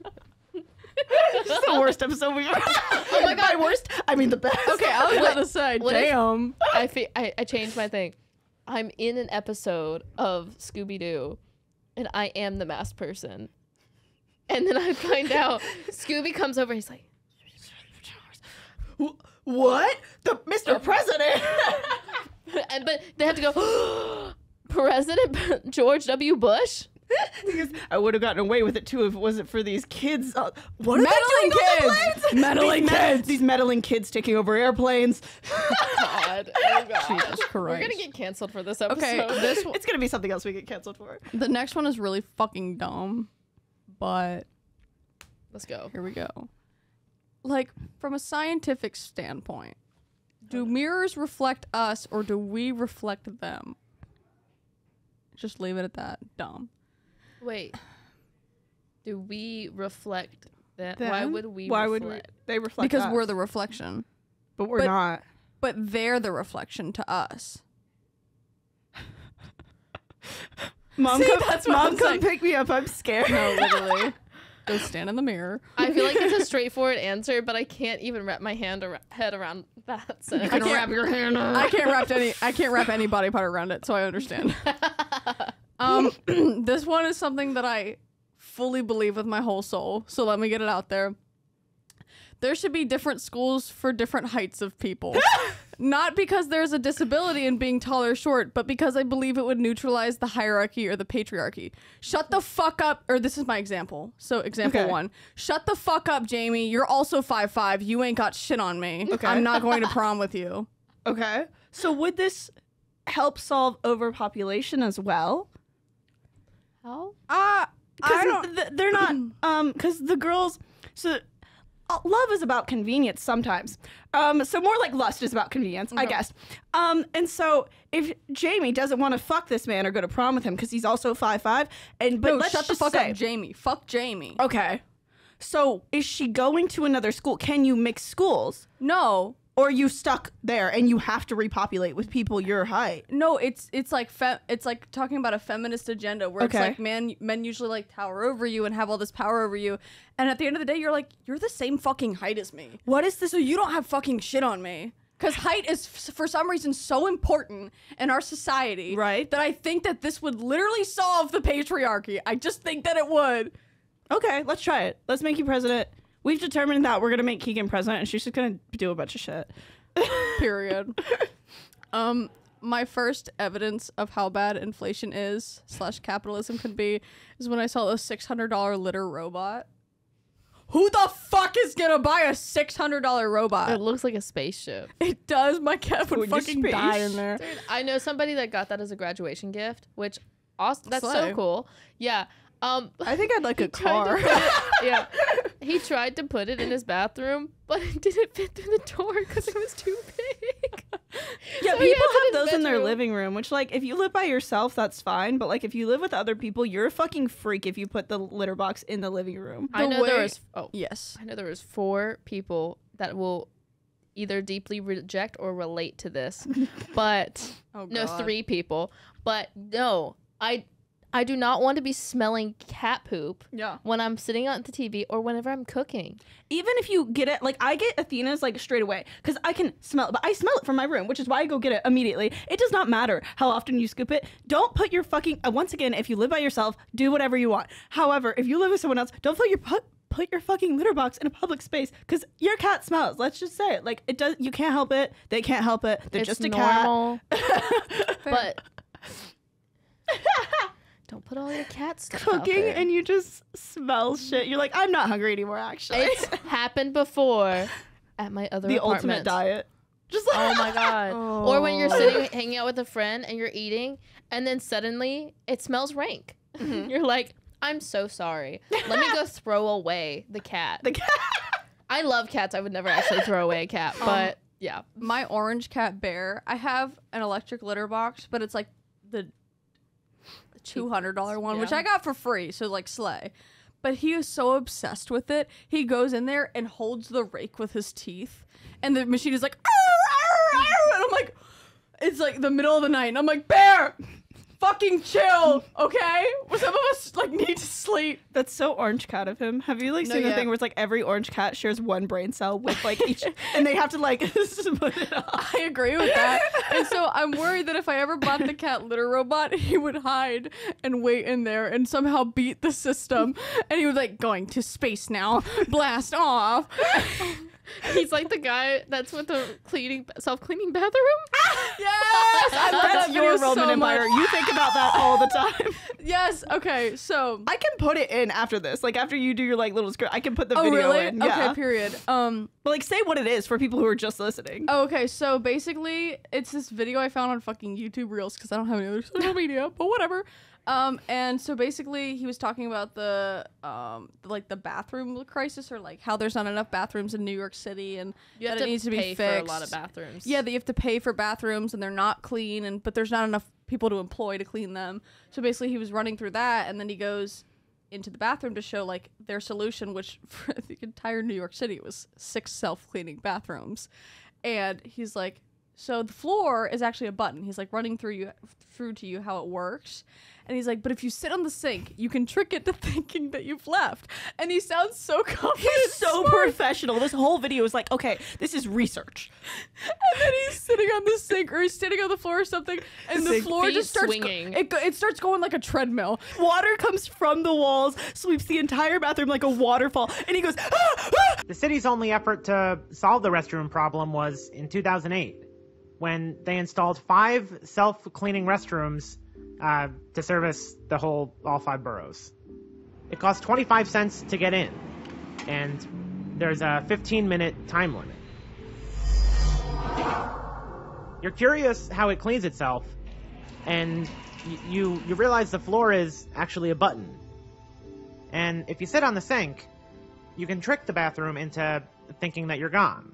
This is the worst episode we've ever. Oh my god! By worst, I mean the best. Okay, I was about to say, What if- damn. I changed my thing. I'm in an episode of Scooby-Doo, and I am the masked person. And then I find out Scooby comes over. He's like, What? The Mr. President. but they have to go, President George W. Bush? Because I would have gotten away with it too if it wasn't for these kids. What are Meddling they doing on the kids! planes? Meddling kids! These meddling kids taking over airplanes. God. Oh, God. Jesus We're Christ. going to get canceled for this episode. Okay, this one, It's gonna be something else we get canceled for. the next one is really fucking dumb, but Let's go. here we go. Like, from a scientific standpoint, do mirrors reflect us or do we reflect them? Just leave it at that. Dumb. Wait. Do we reflect that? Them? Why would we Why reflect? would we? They reflect Because us. we're the reflection. but we're but- not. But they're the reflection to us. Mom, See, come, that's what Mom, I'm come saying. pick me up. I'm scared. No, literally. Go stand in the mirror. I feel like it's a straightforward answer, but I can't even wrap my head around that. So. You can wrap your hand around. I can't wrap any body part around it, so I understand. This one is something that I fully believe with my whole soul. So let me get it out there. There should be different schools for different heights of people. Not because there's a disability in being tall or short, but because I believe it would neutralize the hierarchy or the patriarchy. Shut the fuck up, or this is my example. So example Okay. 1. Shut the fuck up, Jamie. You're also 5'5". You ain't got shit on me. Okay. I'm not going to prom with you. Okay. So would this help solve overpopulation as well? How? I don't... Because they're not. Because the girls. So. Love is about convenience sometimes. So more like lust is about convenience, I guess. And so if Jamie doesn't want to fuck this man or go to prom with him because he's also 5'5", but No, let's shut the just fuck say, up, Jamie. Fuck Jamie. Okay. So is she going to another school? Can you mix schools? No. Or are you stuck there and you have to repopulate with people your height? No, it's like it's like talking about a feminist agenda where Okay. it's like men usually like tower over you and have all this power over you, and at the end of the day you're like, you're the same fucking height as me. What is this? So you don't have fucking shit on me. Because height is for some reason so important in our society, Right. that I think that this would literally solve the patriarchy. I just think that it would. Okay, let's try it. Let's make you president. We've determined that we're going to make Keagan president and she's just going to do a bunch of shit. Period. My first evidence of how bad inflation is / capitalism could be is when I saw a $600 litter robot. Who the fuck is gonna buy a $600 It robot? looks like a spaceship. It does. My cat would Would you fucking space? die in there. Dude, I know somebody that got that as a graduation gift, which awesome. That's Slay. so cool. Yeah. I think I'd like a tried to car. put it- yeah. He tried to put it in his bathroom, but it didn't fit through the door because it was too big. Yeah, So he people has it have those in their bedroom. living room, which, like, if you live by yourself, that's fine. But, like, if you live with other people, you're a fucking freak if you put the litter box in the living room. I The know there way- was. Oh, Yes. I know there was 4 people that will either deeply reject or relate to this, but Oh, no, God. 3 people. But no, I do not want to be smelling cat poop Yeah. when I'm sitting on the TV or whenever I'm cooking. Even if you get it, like, I get Athena's, like, straight away because I can smell it, but I smell it from my room, which is why I go get it immediately. It does not matter how often you scoop it. Don't put your fucking, once again, if you live by yourself, do whatever you want. However, if you live with someone else, don't put your fucking litter box in a public space because your cat smells. Let's just say it. Like, it does, you can't help it. They can't help it. They're It's just a normal, cat. but don't put all your cat stuff out Cooking there. and you just smell shit. You're like, I'm not hungry anymore, actually. It's happened before. at my other The apartment. ultimate diet. Just like Oh my god. Or when you're sitting hanging out with a friend and you're eating and then suddenly it smells rank. You're like, I'm so sorry. Let me go throw away the cat. the cat. I love cats. I would never actually throw away a cat, but yeah. My orange cat Bear, I have an electric litter box, but it's like the $200 one, which I got for free, so like slay. But he is so obsessed with it. He goes in there and holds the rake with his teeth, and the machine is like, "Arr, arr, arr," and I'm like, it's like the middle of the night, and I'm like, Bear, fucking chill, okay? Some of us like need to sleep. That's so orange cat of him. Have you like No, seen the yeah. thing where it's like every orange cat shares one brain cell with like each, and they have to like split it up. I agree with that. And so I'm worried that if I ever bought the cat litter robot, he would hide and wait in there and somehow beat the system. And he was like, going to space now, blast off. He's like the guy that's with the self-cleaning bathroom. Yes! I love That's that your video Roman so Empire. much. You think about that all the time. Yes, okay, so... I can put it in after this. Like after you do your like little script, I can put the Oh, video really? in. Okay, Yeah. period. But like say what it is for people who are just listening. Oh, okay, so basically, it's this video I found on fucking YouTube Reels because I don't have any other social media, but whatever. And so basically, he was talking about the bathroom crisis, or like how there's not enough bathrooms in New York City, and You have that to it needs to be pay fixed. for a lot of bathrooms. Yeah, that you have to pay for bathrooms, and they're not clean, but there's not enough people to employ to clean them. So basically, he was running through that, and then he goes into the bathroom to show like their solution, which for the entire New York City was 6 self-cleaning bathrooms. And he's like, so the floor is actually a button. He's like running through to you how it works. And he's like, but if you sit on the sink, you can trick it to thinking that you've left. And he sounds so confident. He's so smart. professional. This whole video is like, okay, this is research. And then he's sitting on the sink, or he's sitting on the floor or something, and the Sink floor feet just starts swinging. It starts going like a treadmill. Water comes from the walls, sweeps the entire bathroom like a waterfall, and he goes, ah, ah! The city's only effort to solve the restroom problem was in 2008, when they installed 5 self-cleaning restrooms to service all 5 boroughs. It costs 25 cents to get in, and there's a 15-minute time limit. You're curious how it cleans itself, and you realize the floor is actually a button. And if you sit on the sink, you can trick the bathroom into thinking that you're gone.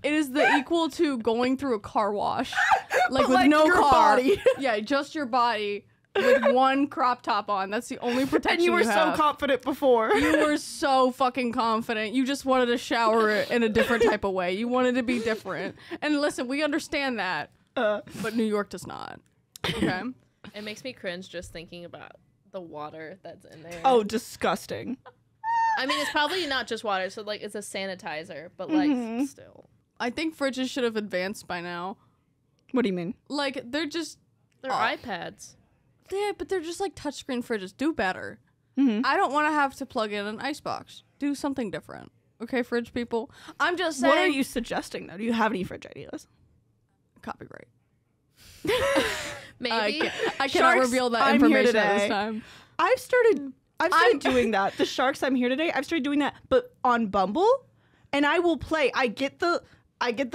It is the equal to going through a car wash, like with like no your car. body. Yeah, just your body with one crop top on. That's the only protection And you were so have. confident before. You were so fucking confident. You just wanted to shower it in a different type of way. You wanted to be different. And listen, we understand that, but New York does not. Okay. It makes me cringe just thinking about the water that's in there. Oh, disgusting. I mean, it's probably not just water, so like it's a sanitizer, but like still. I think fridges should have advanced by now. What do you mean? Like they're They're iPads. yeah, but they're just like touchscreen fridges. Do better. I don't want to have to plug in an icebox. Do something different. Okay, fridge people. I'm just saying. What are you suggesting, though? Do you have any fridge ideas? Copyright. Maybe. I cannot Sharks, reveal that I'm here information at this today. time. I've started doing that. The Sharks, I'm here today. I've started doing that, but on Bumble, and I will play. I get the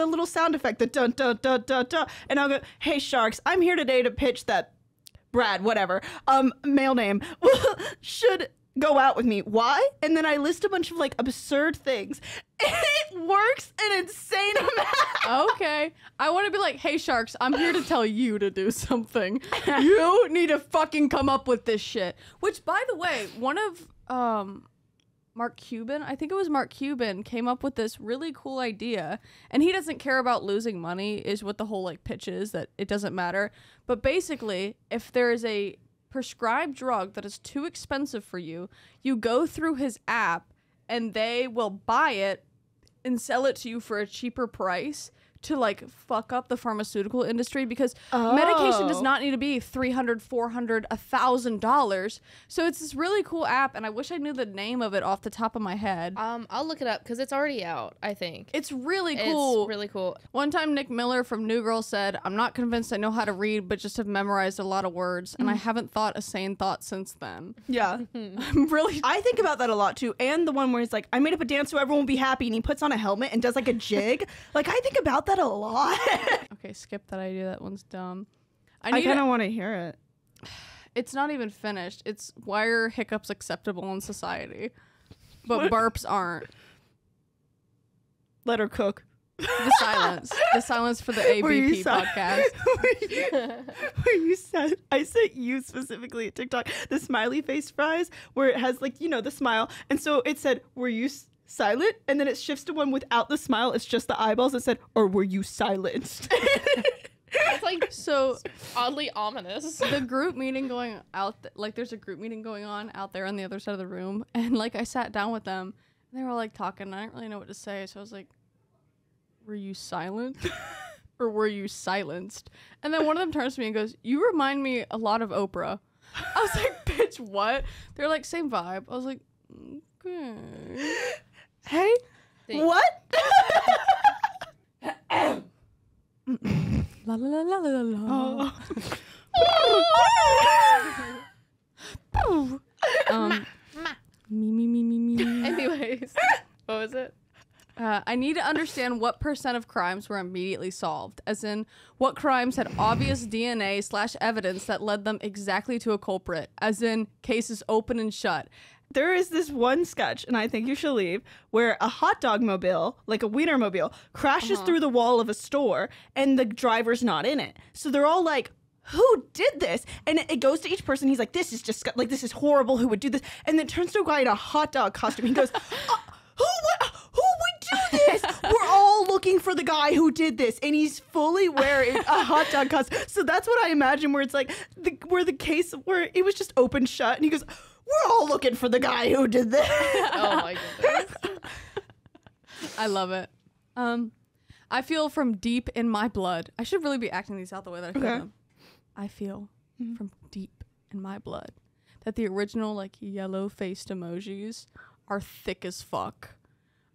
little sound effect, the dun dun dun dun dun, and I'll go, "Hey Sharks, I'm here today to pitch that Brad, whatever, male name, should go out with me. Why?" And then I list a bunch of like absurd things. And it works an insane amount. Okay. I want to be like, hey, Sharks, I'm here to tell you to do something. You need to fucking come up with this shit. Which, by the way, one of Mark Cuban, I think it was Mark Cuban, came up with this really cool idea. And he doesn't care about losing money, is what the whole like pitch is, that it doesn't matter. But basically, if there is a prescribed drug that is too expensive for you, you go through his app and they will buy it and sell it to you for a cheaper price to like fuck up the pharmaceutical industry because medication does not need to be $300, $400, $1,000. So it's this really cool app, and I wish I knew the name of it off the top of my head. I'll look it up because it's already out, I think. It's really cool. It's really cool. One time Nick Miller from New Girl said, I'm not convinced I know how to read, but just have memorized a lot of words, and I haven't thought a sane thought since then. Yeah. I'm really... I think about that a lot too. And the one where he's like, I made up a dance so everyone will be happy, and he puts on a helmet and does like a jig. Like, I think about that a lot. Okay, skip that idea. That one's dumb. I kind of want to hear it. It's not even finished. It's why are hiccups acceptable in society, but burps aren't. Let her cook. The silence for the ABP podcast. Where you said, I sent you specifically at TikTok the smiley face fries where it has like, you know, the smile. And so it said, were you silent? And then it shifts to one without the smile. It's just the eyeballs. It said, or were you silenced? It's like So oddly ominous. the group meeting going out, like there's a group meeting going on out there on the other side of the room. And like I sat down with them and they were like talking. And I didn't really know what to say. So I was like, were you silent or were you silenced? And then one of them turns to me and goes, you remind me a lot of Oprah. I was like, bitch, what? They're like, same vibe. I was like, okay. Hey, Thanks. what? La la la la la la. Oh. Me. Anyways, what was it? I need to understand what % of crimes were immediately solved, as in what crimes had obvious DNA/evidence that led them exactly to a culprit, as in cases open and shut. There is this one sketch, and I think you should leave, where a hot dog mobile, like a wiener mobile, crashes through the wall of a store, and the driver's not in it. So they're all like, who did this? And it goes to each person. He's like, this is just like, this is horrible. Who would do this? And then it turns to a guy in a hot dog costume. He goes, who would do this? We're all looking for the guy who did this, and he's fully wearing a hot dog costume. So that's what I imagine, where it's like where the case where it was just open shut, and he goes, we're all looking for the guy who did this. Oh my goodness. I love it. I feel from deep in my blood. I should really be acting these out the way that I feel them. I feel from deep in my blood that the original like yellow-faced emojis are thick as fuck.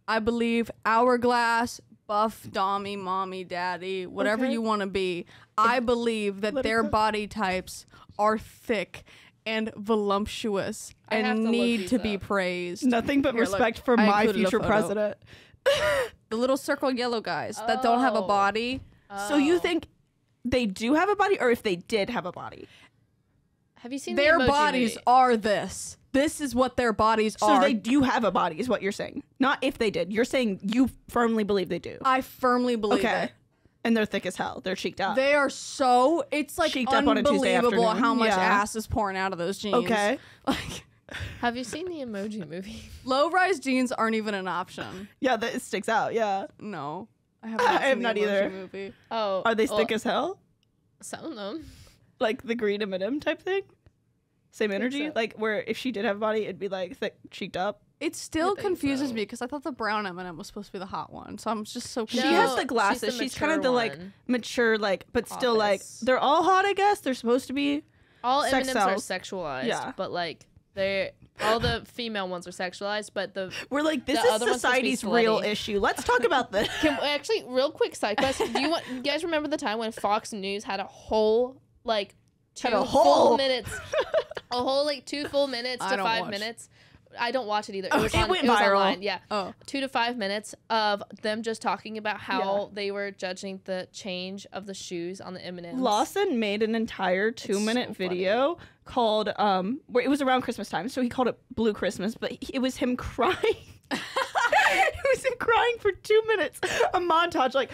I believe hourglass, buff, dommy, mommy, daddy, whatever you want to be. I believe that their body types are thick and voluptuous I have to and look need these to be up. praised. Nothing but Here, look, respect for I my included a future photo. president. The little circle yellow guys that don't have a Oh. body. So you think they do have a body, or if they did have a body? Have you seen Their the Emoji bodies Movie? are this. This is what their bodies So are. they do have a body, is what you're saying. Not if they did. You're saying you firmly believe they do. I firmly believe Okay. it. And they're thick as hell. They're cheeked out. They are so, it's like Cheeked up on a Tuesday unbelievable afternoon. how much Yeah. ass is pouring out of those jeans. Okay. Like, Have you seen the Emoji Movie? low-rise jeans aren't even an option. Yeah, that it sticks out. Yeah. No. I have I not, have seen not the Emoji either. Movie. Oh, Are they thick as hell? Some of them. Like the green M&M type thing? Same energy? so. Like where if she did have a body, it'd be like thick, cheeked up. It still think confuses so. me because I thought the brown M&M was supposed to be the hot one. So I'm just so She confused. has No, the glasses. she's the She's kind of mature the like one. mature, like, but still like Office. they're all hot. I guess they're supposed to be. All Sex M&Ms are sells. sexualized, Yeah. but like they're all the female ones are sexualized, but the We're like, this The is other one's supposed to be society's real slutty. issue. Let's talk about this. actually real quick side quest. Do you guys remember the time when Fox News had a whole like Had a full whole- minutes, a whole like 2 full minutes I to don't 5 watch. minutes? I don't watch it either. Oh, was it on, went was viral. online. Yeah. Oh. 2 to 5 minutes of them just talking about how they were judging the change of the shoes on the M&Ms. Lawson made an entire 2-minute so funny. video called where it was around Christmas time, so he called it Blue Christmas, but it was him crying. It was him crying for 2 minutes, a montage like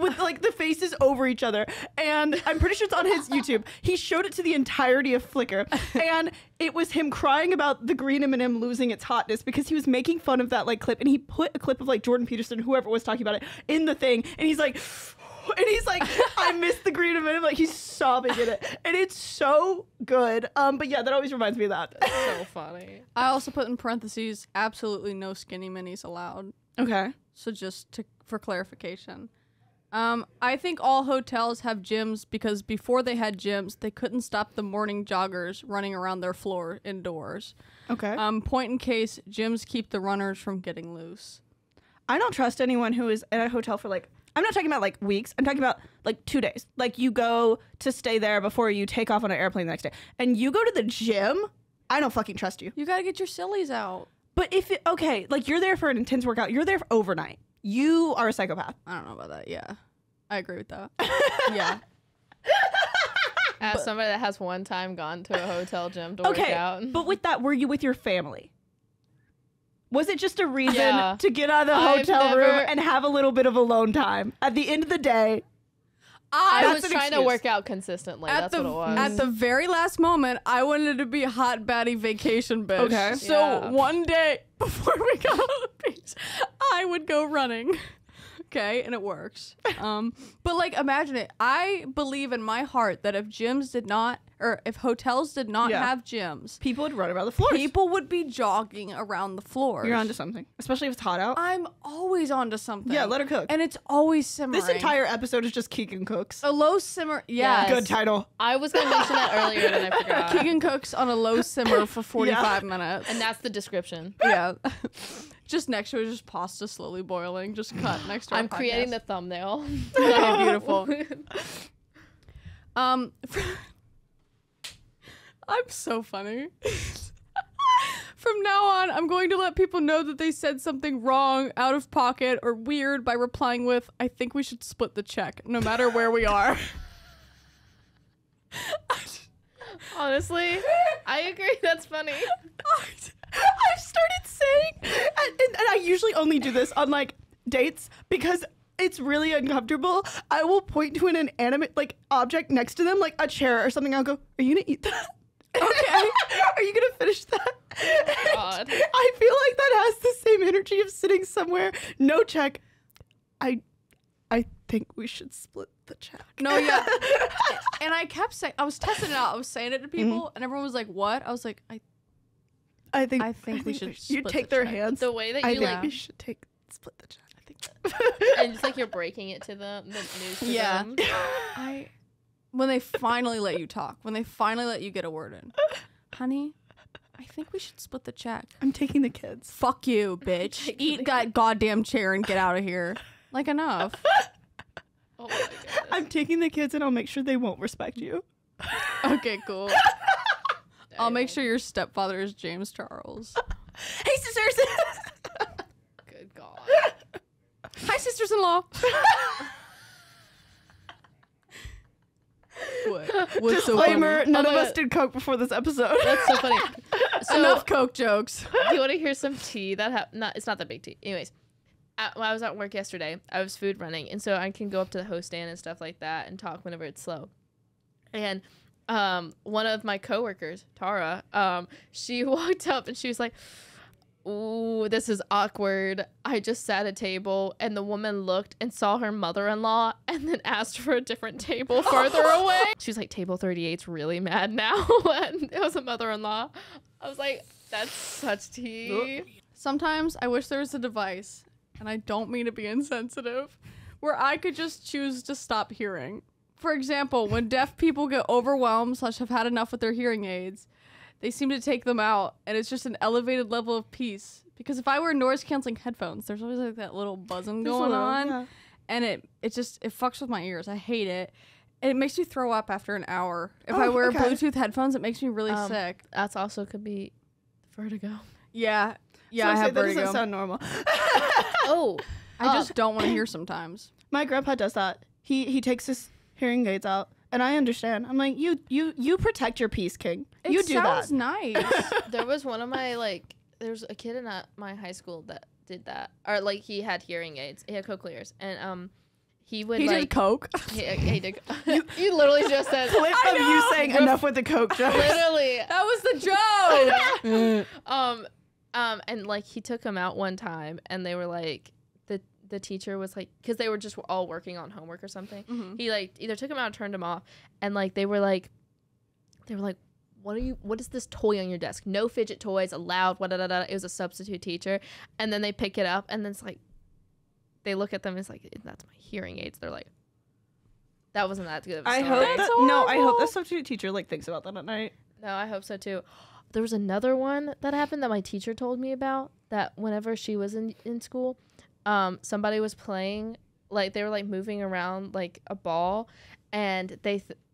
with like the faces over each other, and I'm pretty sure it's on his YouTube. He showed it to the entirety of Flickr, and it was him crying about the green M&M losing its hotness because he was making fun of that like clip, and he put a clip of like Jordan Peterson, whoever was talking about it, in the thing, and he's like, I miss the green M&M, like he's sobbing in it, and it's so good. But yeah, that always reminds me of that. So funny. I also put in parentheses, absolutely no skinny minis allowed. Okay. So just for clarification. I think all hotels have gyms because before they had gyms, they couldn't stop the morning joggers running around their floor indoors. Okay. Point in case, gyms keep the runners from getting loose. I don't trust anyone who is at a hotel for like, I'm not talking about like weeks. I'm talking about like 2 days. Like you go to stay there before you take off on an airplane the next day. And you go to the gym, I don't fucking trust you. You gotta get your sillies out. But if it, okay, like you're there for an intense workout, you're there for overnight. You are a psychopath. I don't know about that. Yeah. I agree with that. Yeah. As somebody that has one time gone to a hotel gym to work out. But with that, were you with your family? Was it just a reason Yeah. to get out of the I've hotel room never- and have a little bit of alone time? At the end of the day, I That's was an trying to excuse. work out consistently. That's what it was. At the very last moment, I wanted to be a hot baddie vacation bitch. Okay. So Yeah. one day before we got on the beach, I would go running. Okay, and it works. But like, imagine it. I believe in my heart that if gyms did not, or if hotels did not Yeah. have gyms, people would run around the floors. people would be jogging around the floors. You're onto something, especially if it's hot out. I'm always onto something. Yeah, let her cook. And it's always simmering. This entire episode is just Keegan cooks. a low simmer. Yeah. Yes. Good title. I was going to mention that earlier and I forgot. Keegan cooks on a low simmer for 45 minutes. And that's the description. Yeah. Just next to it, just pasta slowly boiling. Just cut next to our I'm creating podcast. the thumbnail. Okay, beautiful. I'm so funny. From now on, I'm going to let people know that they said something wrong, out of pocket, or weird by replying with, I think we should split the check, no matter where we are. Honestly, I agree. That's funny. I've started saying, and I usually only do this on like dates because it's really uncomfortable. I will point to an inanimate like object next to them, like a chair or something. I'll go, "Are you gonna eat that? Okay. Are you gonna finish that?" Oh, God. I feel like that has the same energy of sitting somewhere, no check. I think we should split the check. No, yeah. And I kept saying, I was testing it out. I was saying it to people, and everyone was like, what? I was like, I think we should you split take the their check. hands. The way that I you think like, we should split the check. I think and it's like you're breaking it to them, the news to Yeah. them. When they finally let you talk, when they finally let you get a word in. Honey, I think we should split the check. I'm taking the kids. Fuck you, bitch. Eat that goddamn chair and get out of here. Like, enough. Oh my goodness. I'm taking the kids and I'll make sure they won't respect you. Okay, cool. I'll make sure your stepfather is James Charles. Hey, sisters! Good God. Hi, sisters-in-law. What's so Disclaimer, funny? none of Oh my us God. did coke before this episode. That's so funny. So, Enough Coke jokes. do you want to hear some tea that it's not that big tea. Anyways, when I was at work yesterday, I was food running, and so I can go up to the host stand and stuff like that and talk whenever it's slow. And one of my coworkers, Tara, she walked up and she was like, "Ooh, this is awkward. I just sat at a table and the woman looked and saw her mother-in-law and then asked for a different table further away." She was like, "Table 38's really mad now." And it was a mother-in-law. I was like, that's such tea. Sometimes I wish there was a device, and I don't mean to be insensitive, where I could just choose to stop hearing. For example, when deaf people get overwhelmed / have had enough with their hearing aids, they seem to take them out, and it's just an elevated level of peace. Because if I wear noise-canceling headphones, there's always like that little buzzing going on, yeah. and it fucks with my ears. I hate it. And it makes me throw up after an hour. If I wear okay. Bluetooth headphones, it makes me really sick. That's also could be vertigo. Yeah. Yeah, So I have that vertigo. doesn't sound normal. Oh, I just don't want to hear sometimes. My grandpa does that. He takes his hearing aids out, and I understand. I'm like, you protect your peace, King. You do that. sounds nice. there was one of my there's a kid in my high school that did that, or like he had hearing aids, he had cochlears, and he would He like did coke. he did. You literally just said Clip of you saying enough with the coke jokes. literally. That was the joke. And like he took him out one time, and they were like the teacher was like, because they were just all working on homework or something. Mhm. He like either took him out or turned him off, and like they were like, what is this toy on your desk? No fidget toys allowed. It was a substitute teacher, and then they pick it up, and then it's like, they look at them and it's like, that's my hearing aids. They're like, that wasn't that good of a I story. hope that, no, I hope the substitute teacher like thinks about that at night. No, I hope so too. There was another one that happened that my teacher told me about, that whenever she was in school, somebody was playing, like they were like moving around like a ball, and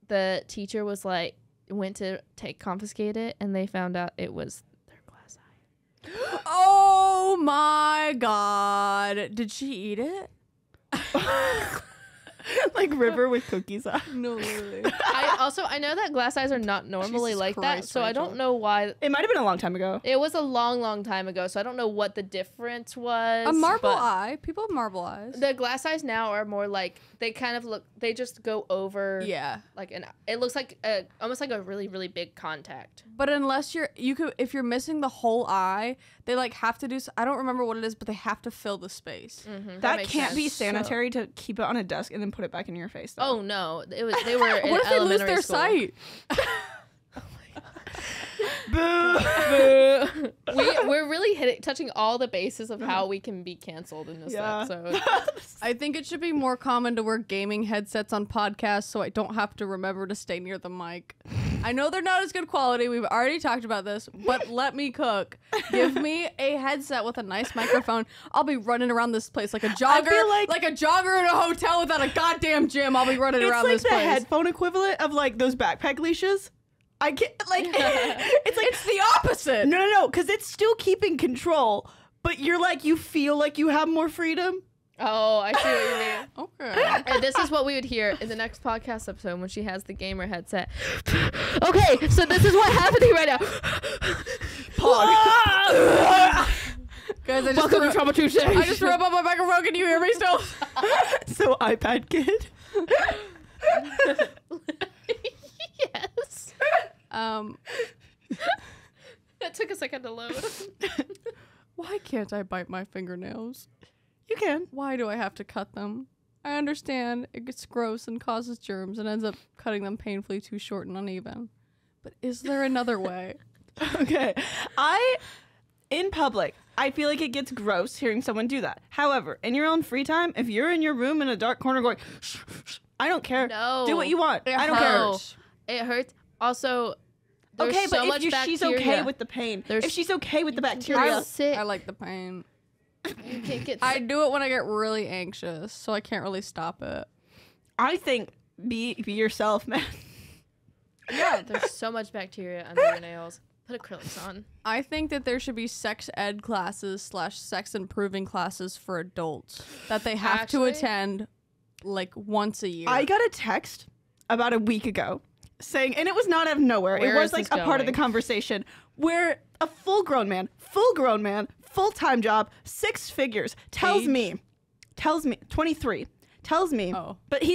the teacher was like, went to confiscate it, and they found out it was their glass eye. Oh my god. Did she eat it? Like River with cookies on. No, literally. I know that glass eyes are not normally Jesus like that, Christ, so I Rachel. don't know why. It might have been a long time ago. It was a long time ago, so I don't know what the difference was. A marble but eye. People have marble eyes. The glass eyes now are more like, they kind of look, they just go over. Yeah. Like it looks like almost like a really, really big contact. But unless if you're missing the whole eye, they like have to do, I don't remember what it is, but they have to fill the space. Mm-hmm, That makes can't be sense. sanitary to keep it on a desk and then put it back in your face. Though. Oh no, they were in What if they lose elementary their school. sight? Boo! We're really touching all the bases of how we can be canceled in this Yeah. episode. I think it should be more common to wear gaming headsets on podcasts so I don't have to remember to stay near the mic. I know they're not as good quality. We've already talked about this, but let me cook. Give me a headset with a nice microphone. I'll be running around this place like a jogger, feel like a jogger in a hotel without a goddamn gym. I'll be running It's around like this the place. headphone equivalent of like those backpack leashes. I can't like it's like It's the opposite. no, because it's still keeping control, but you're like you feel like you have more freedom. Oh, I see what you mean. Okay. And this is what we would hear in the next podcast episode when she has the gamer headset. Okay, so this is what's happening right now. Guys, I just Welcome to threw, Trauma Tuesday. I just threw up on my microphone. Can you hear me still? So iPad kid. Yes. That took a second to load. Why can't I bite my fingernails? You can. Why do I have to cut them? I understand it gets gross and causes germs and ends up cutting them painfully too short and uneven. But is there another way? Okay. In public, I feel like it gets gross hearing someone do that. However, in your own free time, if you're in your room in a dark corner going, shh, shh, I don't care. No. Do what you want. It I don't hurts. care. It hurts. Also, there's Okay, so but much if she's okay bacteria. with the pain, There's- if she's okay with the You can bacteria, get sick. I like the pain. You can't get I sick. do it when I get really anxious, so I can't really stop it. I think be yourself, man. Yeah, there's so much bacteria under your nails. Put acrylics on. I think that there should be sex ed classes / sex improving classes for adults that they have Actually? to attend like once a year. I got a text about a week ago saying, and it was not out of nowhere. Where it was is like this a part of the going? conversation where a full-grown man, full-time job, 6 figures, tells Age? me, 23, tells me, Oh. but he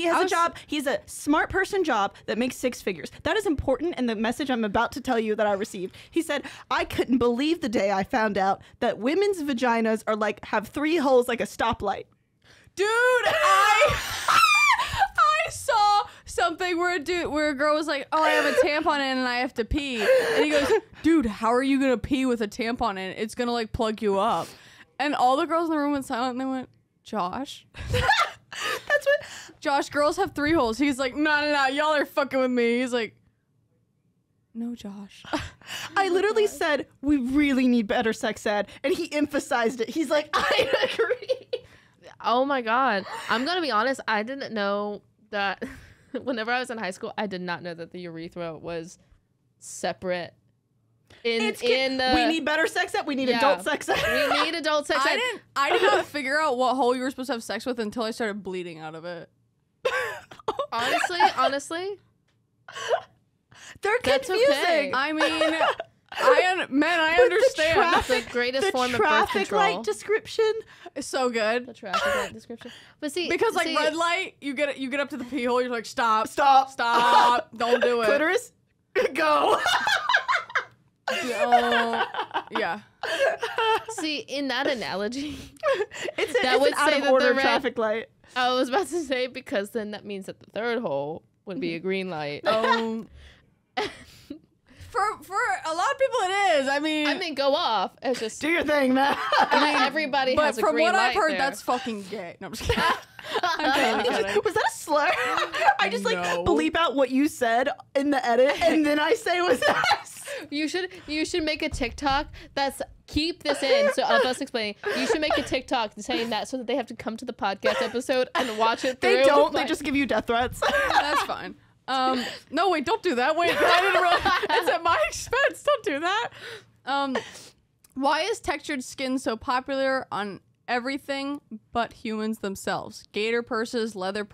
has a job, he's a smart person job that makes 6 figures. That is important, and the message I'm about to tell you that I received. He said, I couldn't believe the day I found out that women's vaginas are like, have 3 holes like a stoplight. Dude, I saw something where a girl was like, "Oh, I have a tampon in and I have to pee," and he goes, "Dude, how are you gonna pee with a tampon in? It's gonna like plug you up." And all the girls in the room went silent and they went, "Josh, That's what Josh, girls have 3 holes." He's like, "No, y'all are fucking with me." He's like, "No, Josh." I literally said, we really need better sex ed, and he emphasized it. He's like, I agree. Oh my god. I'm gonna be honest, I didn't know that whenever I was in high school, I did not know that the urethra was separate. We We need better sex ed. We need Yeah. adult sex ed. we need adult sex ed. I did not figure out what hole you were supposed to have sex with until I started bleeding out of it. Honestly, They're That's confusing. okay. I mean, I But understand. the greatest the form of birth traffic control. light description. It's so good. The traffic light description. But see, Because like red light, you get up to the pee hole, you're like, stop, don't do it. Clitoris, go. Yeah. See, in that analogy, It's That an would out say of that order the red- traffic light. I was about to say because then that means that the third hole would be a green light. For a lot of people it is. is. I mean, go off. It's just Do your thing, man. I mean, everybody but has a from green what I've light heard, there. that's fucking gay. No, I'm just kidding. I'm kidding. Was that a slur? I just like No. bleep out what you said in the edit, and then I say was that. You should make a TikTok that's keep this in. So of us explaining, you should make a TikTok saying that so that they have to come to the podcast episode and watch it through. They don't. They just give you death threats. That's fine. No, wait, don't do that. Wait, I didn't realize it's at my expense. Don't do that. Why is textured skin so popular on everything but humans themselves? Gator purses, leather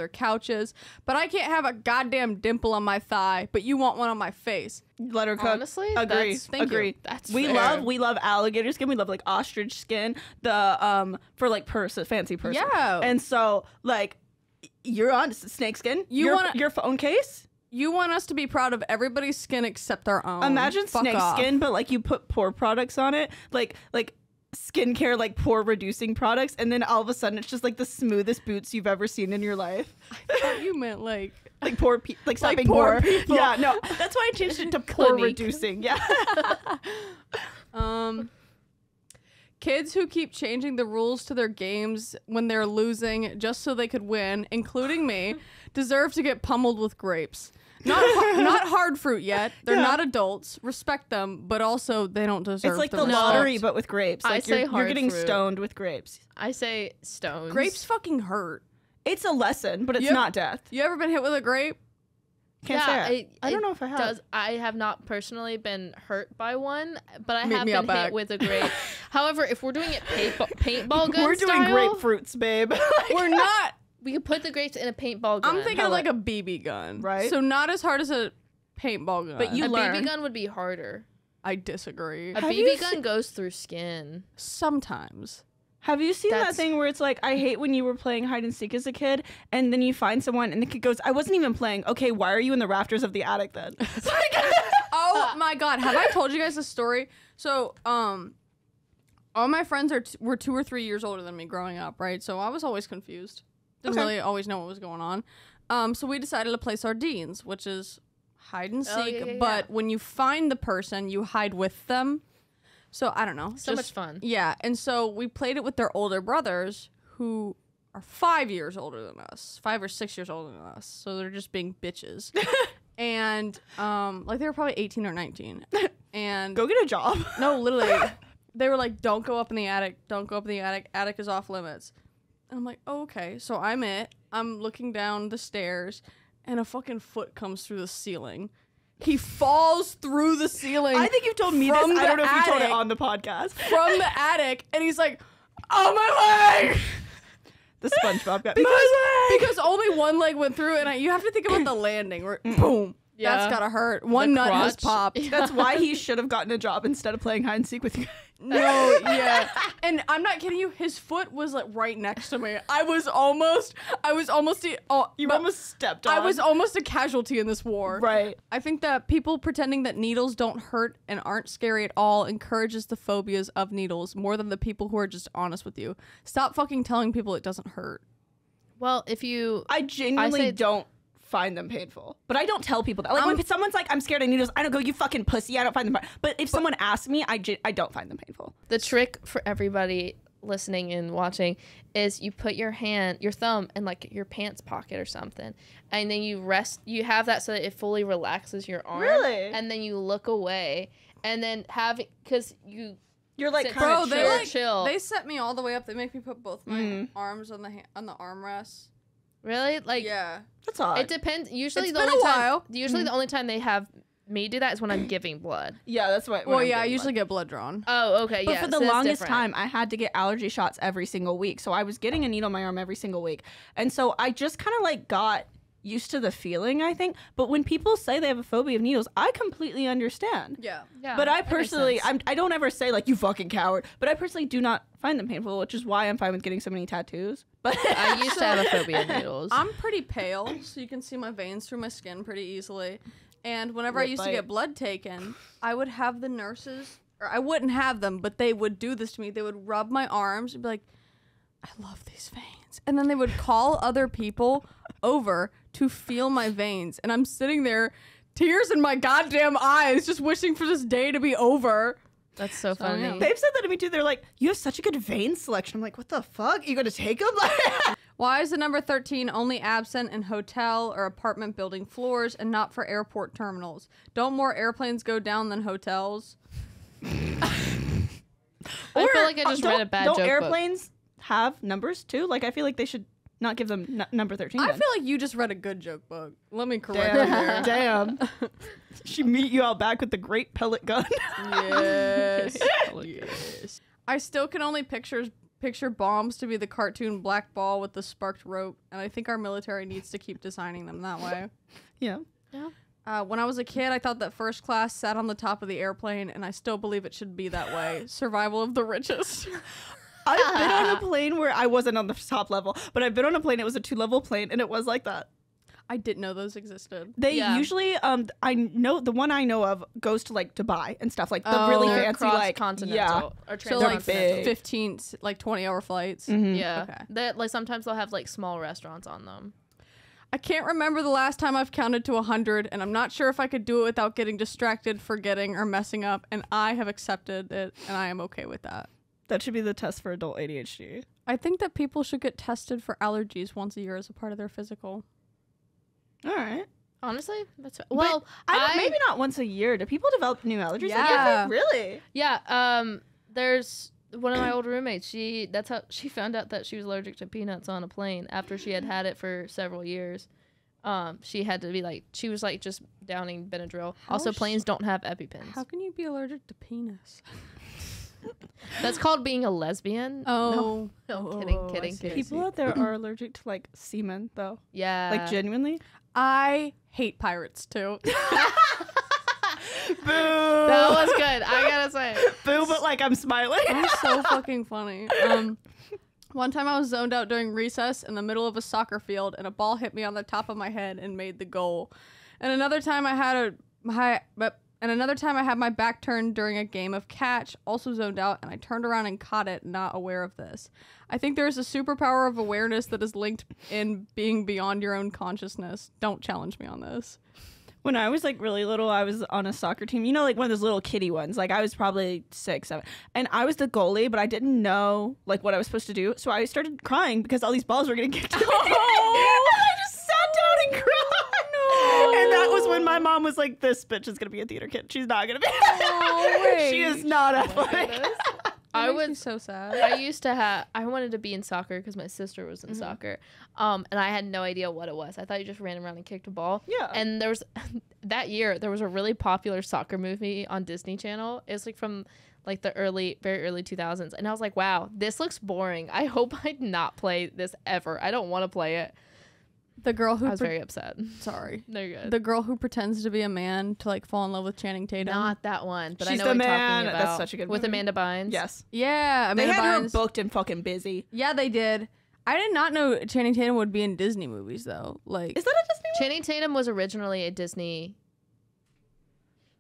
couches, but I can't have a goddamn dimple on my thigh, but you want one on my face. Let her cook. Honestly, agree. that's- Agree. That's we fair. love alligator skin. We love like ostrich skin. The for like purses, fancy purses. Yeah. And so like you're on snake skin. Your phone case. You want us to be proud of everybody's skin except our own. Imagine Fuck snake off. skin, but like you put pore products on it, like skincare, like pore reducing products, and then all of a sudden it's just like the smoothest boots you've ever seen in your life. I thought you meant like Like like stopping poor pore. people. Yeah, no, that's why I changed it to pore Clinique. reducing. Yeah. Kids who keep changing the rules to their games when they're losing just so they could win, including me, deserve to get pummeled with grapes. Not hard fruit yet. They're Yeah. not adults. Respect them, but also they don't deserve It's like the respect. lottery, but with grapes. I Like say you're hard getting fruit. stoned with grapes. I say stones. Grapes fucking hurt. It's a lesson, but it's Yep. not death. You ever been hit with a grape? Can't say I don't know if I have. I have not personally been hurt by one, but I Meet have me been out back. hit with a grape. However, if we're doing it paintball gun We're doing style, grapefruits, babe. We're not. we could put the grapes in a paintball gun. I'm thinking of like a BB gun. Right. So not as hard as a paintball gun. But you a learn. BB gun would be harder. I disagree. A Have you BB se- gun goes through skin. Sometimes. Have you seen that That's- thing where it's like, I hate when you were playing hide and seek as a kid, and then you find someone, and the kid goes, I wasn't even playing. Okay, why are you in the rafters of the attic then? It's like, Oh my god, have I told you guys this story? So, all my friends were 2 or 3 years older than me growing up, right? So I was always confused. Didn't Okay. really always know what was going on. So we decided to play sardines, which is hide and Oh, seek, yeah, yeah, but yeah. when you find the person, you hide with them. So I don't know. So much fun. Yeah, and so we played it with their older brothers who are 5 years older than us, 5 or 6 years older than us. So they're just being bitches. And like they were probably 18 or 19. And go get a job. no, literally, they were like, "Don't go up in the attic. Don't go up in the attic. Attic is off limits." And I'm like, oh, "Okay." So I'm looking down the stairs, and a fucking foot comes through the ceiling. He falls through the ceiling. I think you've told me this. from I don't know the if you told it attic. on the podcast. from the attic, and he's like, "Oh my leg!" The SpongeBob guy. Because only one leg went through, and you have to think about the landing. Where boom, Yeah. that's gotta hurt. One nut has crotch. popped. That's why he should have gotten a job instead of playing hide and seek with you. No, yeah. And I'm not kidding you, his foot was like right next to me. I was almost You almost stepped on. I was almost a casualty in this war. right. I think that people pretending that needles don't hurt and aren't scary at all encourages the phobias of needles more than the people who are just honest with you. Stop fucking telling people it doesn't hurt. Well, if you I genuinely say- don't find them painful, but I don't tell people that. Like when someone's like, "I'm scared of needles," I don't go, "You fucking pussy." I don't find them. But if someone asks me, I don't find them painful. the trick for everybody listening and watching is you put your thumb in like your pants pocket or something, and then you have that so that it fully relaxes your arm. Really? And then you look away, and then because You're like, Sit- kind Bro, of they chill. like Chill. they set me all the way up. They make me put both my arms on the armrests. really like Yeah. That's odd. it depends. Usually It's the been only a time while. usually the only time they have me do that is when I'm giving blood. Yeah, that's what. Well, yeah, I usually get blood drawn. Oh, okay, But yeah. for the so that's longest different. time, I had to get allergy shots every single week. So I was getting a needle in my arm every single week. And so I just kind of like got used to the feeling, I think. But when people say they have a phobia of needles, I completely understand. Yeah. Yeah, But I that makes personally, sense. I don't ever say like, "You fucking coward." But I personally do not find them painful, which is why I'm fine with getting so many tattoos. But I used to have a phobia of needles. I'm pretty pale, so you can see my veins through my skin pretty easily. And whenever I Lip used to bite. get blood taken, I would have the nurses, or I wouldn't have them, but they would do this to me. They would rub my arms and be like, "I love these veins." And then they would call other people over to feel my veins. And I'm sitting there tears in my goddamn eyes, just wishing for this day to be over. That's so funny. yeah. They've said that to me too. They're like, you have such a good vein selection. I'm like, what the fuck? You gonna take them? Why is the number 13 only absent in hotel or apartment building floors and not for airport terminals? Don't more airplanes go down than hotels? I feel like I just read a bad don't joke book. airplanes have numbers too? Like, I feel like they should not give them number 13. I then. feel like you just read a good joke book. Let me correct you there. Damn. She meet you out back with the great pellet gun. Yes. Yes. I still can only picture bombs to be the cartoon black ball with the sparked rope, and I think our military needs to keep designing them that way. Yeah. When I was a kid, I thought that first class sat on the top of the airplane, and I still believe it should be that way. Survival of the richest. I've been on a plane where I wasn't on the top level, but I've been on a plane. It was a 2-level plane, and it was like that. I didn't know those existed. They Yeah. usually, I know the one I know of goes to like Dubai and stuff like the Oh. really They're fancy like cross-continental or So like transcontinental. 15, like 20-hour flights. Mhm. Yeah. Okay. That like sometimes they'll have like small restaurants on them. I can't remember the last time I've counted to 100, and I'm not sure if I could do it without getting distracted, forgetting, or messing up, and I have accepted it, and I am okay with that. That should be the test for adult ADHD. I think that people should get tested for allergies once a year as a part of their physical. All right. Honestly, that's well. I don't, maybe not once a year. Do people develop new allergies? Like, Yeah. really? Yeah. There's one of my old roommates. That's how she found out that she was allergic to peanuts on a plane after she had it for several years. She had to be like, she was like just downing Benadryl. Also, planes don't have EpiPens. How can you be allergic to penis? That's called being a lesbian. Oh. No, Oh, kidding. I see, I People out there are allergic to like semen, though. Yeah. Like genuinely. I hate pirates too. Boo. That was good. I gotta say. Boo, but like I'm smiling. That was so fucking funny. One time I was zoned out during recess in the middle of a soccer field, and a ball hit me on the top of my head and made the goal. And another time I had my back turned during a game of catch, also zoned out, and I turned around and caught it, not aware of this. I think there is a superpower of awareness that is linked in being beyond your own consciousness. Don't challenge me on this. When I was like really little, I was on a soccer team. You know, like one of those little kiddie ones. Like I was probably 6, 7, and I was the goalie, but I didn't know like what I was supposed to do. So I started crying because all these balls were getting kicked at me. And I just sat down and cried. No. And that was when my mom was like, "This bitch is gonna be a theater kid. She's not gonna be. She is not athletic." I That makes me was so sad. I wanted to be in soccer because my sister was in soccer. And I had no idea what it was. I thought you just ran around and kicked a ball. Yeah. And there was that year there was a really popular soccer movie on Disney Channel. It's like from like the very early 2000s. And I was like, wow, this looks boring. I hope I not play this ever. I don't want to play it. The girl who I was very upset. sorry. No, you're good. The girl who pretends to be a man to like fall in love with Channing Tatum. Not that one, but She's I know the what you're man. talking That's about. such a good With movie. Amanda Bynes. Yes. Yeah, They Amanda had her Bynes. booked and fucking busy. Yeah, they did. I did not know Channing Tatum would be in Disney movies though. Like, Is that a Disney movie? Channing Tatum was originally a Disney.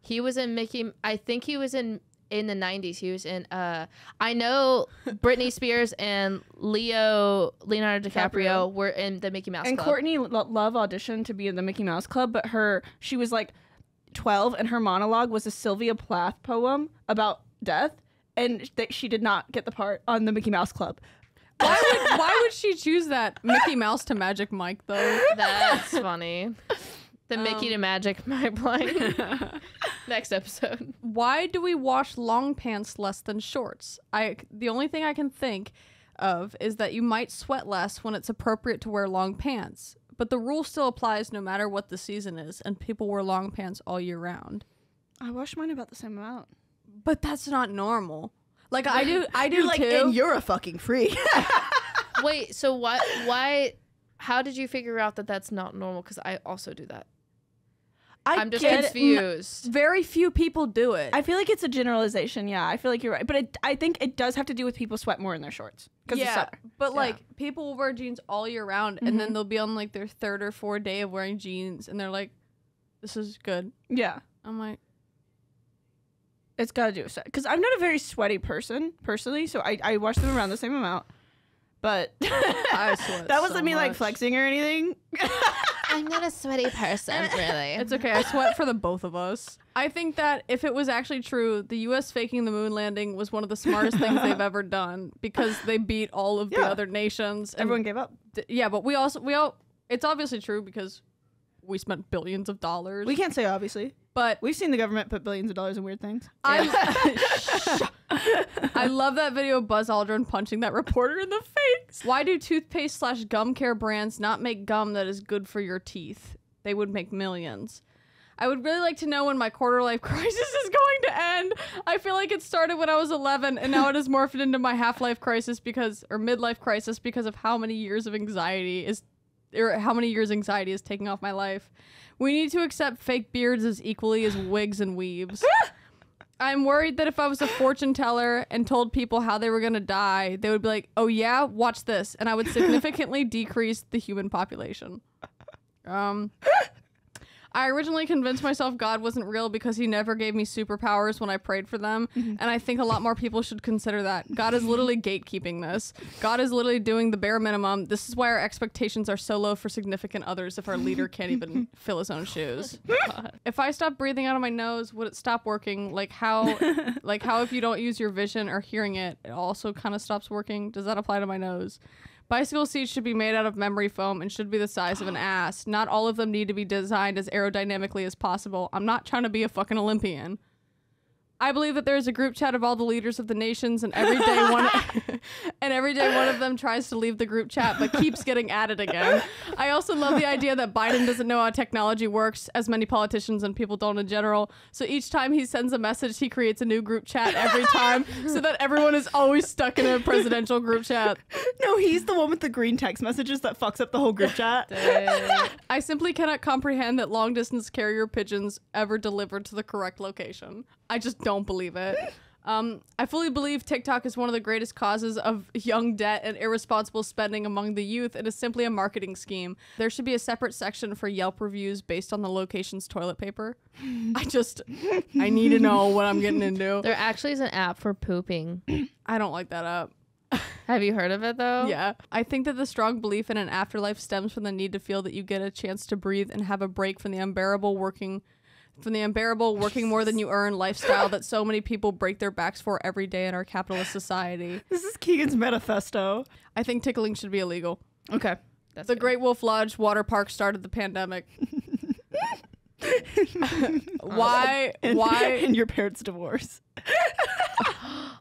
He was in Mickey. I think he was in the 90s. He was in. I know Britney Spears and Leonardo DiCaprio were in the Mickey Mouse And Club. Courtney Love auditioned to be in the Mickey Mouse Club, but she was like 12, and her monologue was a Sylvia Plath poem about death, and she did not get the part on the Mickey Mouse Club. why would she choose that Mickey Mouse to Magic Mike though? That's funny. The Mickey to Magic pipeline. Next episode. Why do we wash long pants less than shorts? The only thing I can think of is that you might sweat less when it's appropriate to wear long pants. But the rule still applies no matter what the season is, and people wear long pants all year round. I wash mine about the same amount. But that's not normal. Like I do You're like, too. and you're a fucking freak. Wait, so why how did you figure out that that's not normal? Because I also do that. I'm just get it. confused. Very few people do it. I feel like it's a generalization. Yeah, I feel like you're right, but I think it does have to do with people sweat more in their shorts because it's summer. but like people will wear jeans all year round, and then they'll be on like their 3rd or 4th day of wearing jeans, and they're like, "This is good." Yeah, I'm like, it's got to do with sweat because I'm not a very sweaty person personally, so I wash them around the same amount. But I sweat. that wasn't so me like much. flexing or anything. I'm not a sweaty person, really. It's okay. I sweat for the both of us. I think that if it was actually true, the U.S. faking the moon landing was one of the smartest things they've ever done because they beat all of the other nations. And Everyone gave up. yeah, but it's obviously true because we spent billions of dollars. We can't say obviously, but we've seen the government put billions of dollars in weird things. I love that video of Buzz Aldrin punching that reporter in the face. Why do toothpaste/gum care brands not make gum that is good for your teeth? They would make millions. I would really like to know when my quarter-life crisis is going to end. I feel like it started when I was 11 and now it has morphed into my half-life crisis or midlife crisis because of how many years anxiety is taking off my life. We need to accept fake beards as equally as wigs and weaves. I'm worried that if I was a fortune teller and told people how they were going to die, they would be like, oh yeah, watch this. And I would significantly decrease the human population. I originally convinced myself God wasn't real because he never gave me superpowers when I prayed for them. And I think a lot more people should consider that. God is literally gatekeeping this. God is literally doing the bare minimum. This is why our expectations are so low for significant others if our leader can't even fill his own shoes. If I stopped breathing out of my nose, would it stop working? Like how if you don't use your vision or hearing it also kind of stops working? Does that apply to my nose? Bicycle seats should be made out of memory foam and should be the size of an ass. Not all of them need to be designed as aerodynamically as possible. I'm not trying to be a fucking Olympian. I believe that there is a group chat of all the leaders of the nations, and every day one of them tries to leave the group chat but keeps getting added again. I also love the idea that Biden doesn't know how technology works, as many politicians and people don't in general. So each time he sends a message, he creates a new group chat every time so that everyone is always stuck in a presidential group chat. No, he's the one with the green text messages that fucks up the whole group chat. I simply cannot comprehend that long-distance carrier pigeons ever delivered to the correct location. I just don't believe it. I fully believe TikTok is one of the greatest causes of young debt and irresponsible spending among the youth. It is simply a marketing scheme. There should be a separate section for Yelp reviews based on the location's toilet paper. I need to know what I'm getting into. There actually is an app for pooping. I don't like that app. Have you heard of it though? Yeah. I think that the strong belief in an afterlife stems from the need to feel that you get a chance to breathe and have a break from the unbearable working more than you earn lifestyle that so many people break their backs for every day in our capitalist society. This is Keagan's manifesto. I think tickling should be illegal. Okay. That's The good. Great Wolf Lodge water park started the pandemic. Why? And your parents' divorce.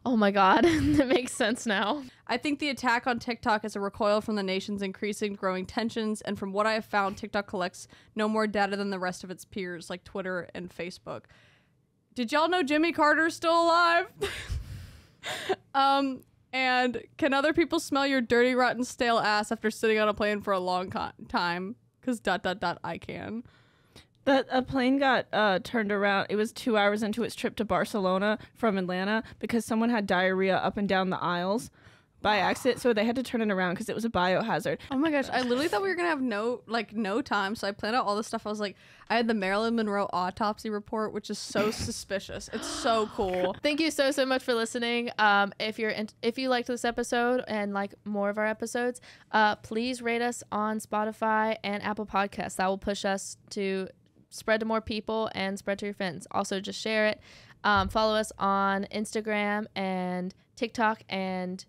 Oh my god, that makes sense now. I think the attack on TikTok is a recoil from the nation's increasing growing tensions, and from what I have found, TikTok collects no more data than the rest of its peers, like Twitter and Facebook. Did y'all know Jimmy Carter's still alive? And can other people smell your dirty, rotten, stale ass after sitting on a plane for a long time? Because ... I can. That a plane got turned around. It was 2 hours into its trip to Barcelona from Atlanta because someone had diarrhea up and down the aisles by accident. So they had to turn it around because it was a biohazard. Oh my gosh, I literally thought we were gonna have no time, so I planned out all this stuff. I was like, I had the Marilyn Monroe autopsy report, which is so suspicious. It's so cool. Thank you so much for listening. If you liked this episode and like more of our episodes, please rate us on Spotify and Apple Podcasts. That will push us to spread to more people and spread to your friends. Also, just share it. Follow us on Instagram and TikTok and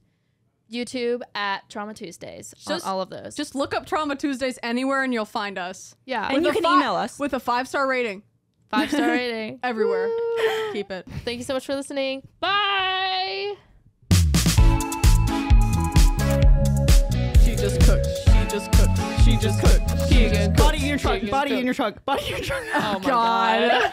YouTube at Trauma Tuesdays. On all of those. Just look up Trauma Tuesdays anywhere and you'll find us. Yeah. And you can email us with a 5-star rating 5-star rating. everywhere. Woo! Keep it. Thank you so much for listening. Bye. She just cooked. Keagan, Keagan, body in your trunk. Keagan, Body cook. in your trunk. Body in your trunk. Oh my God.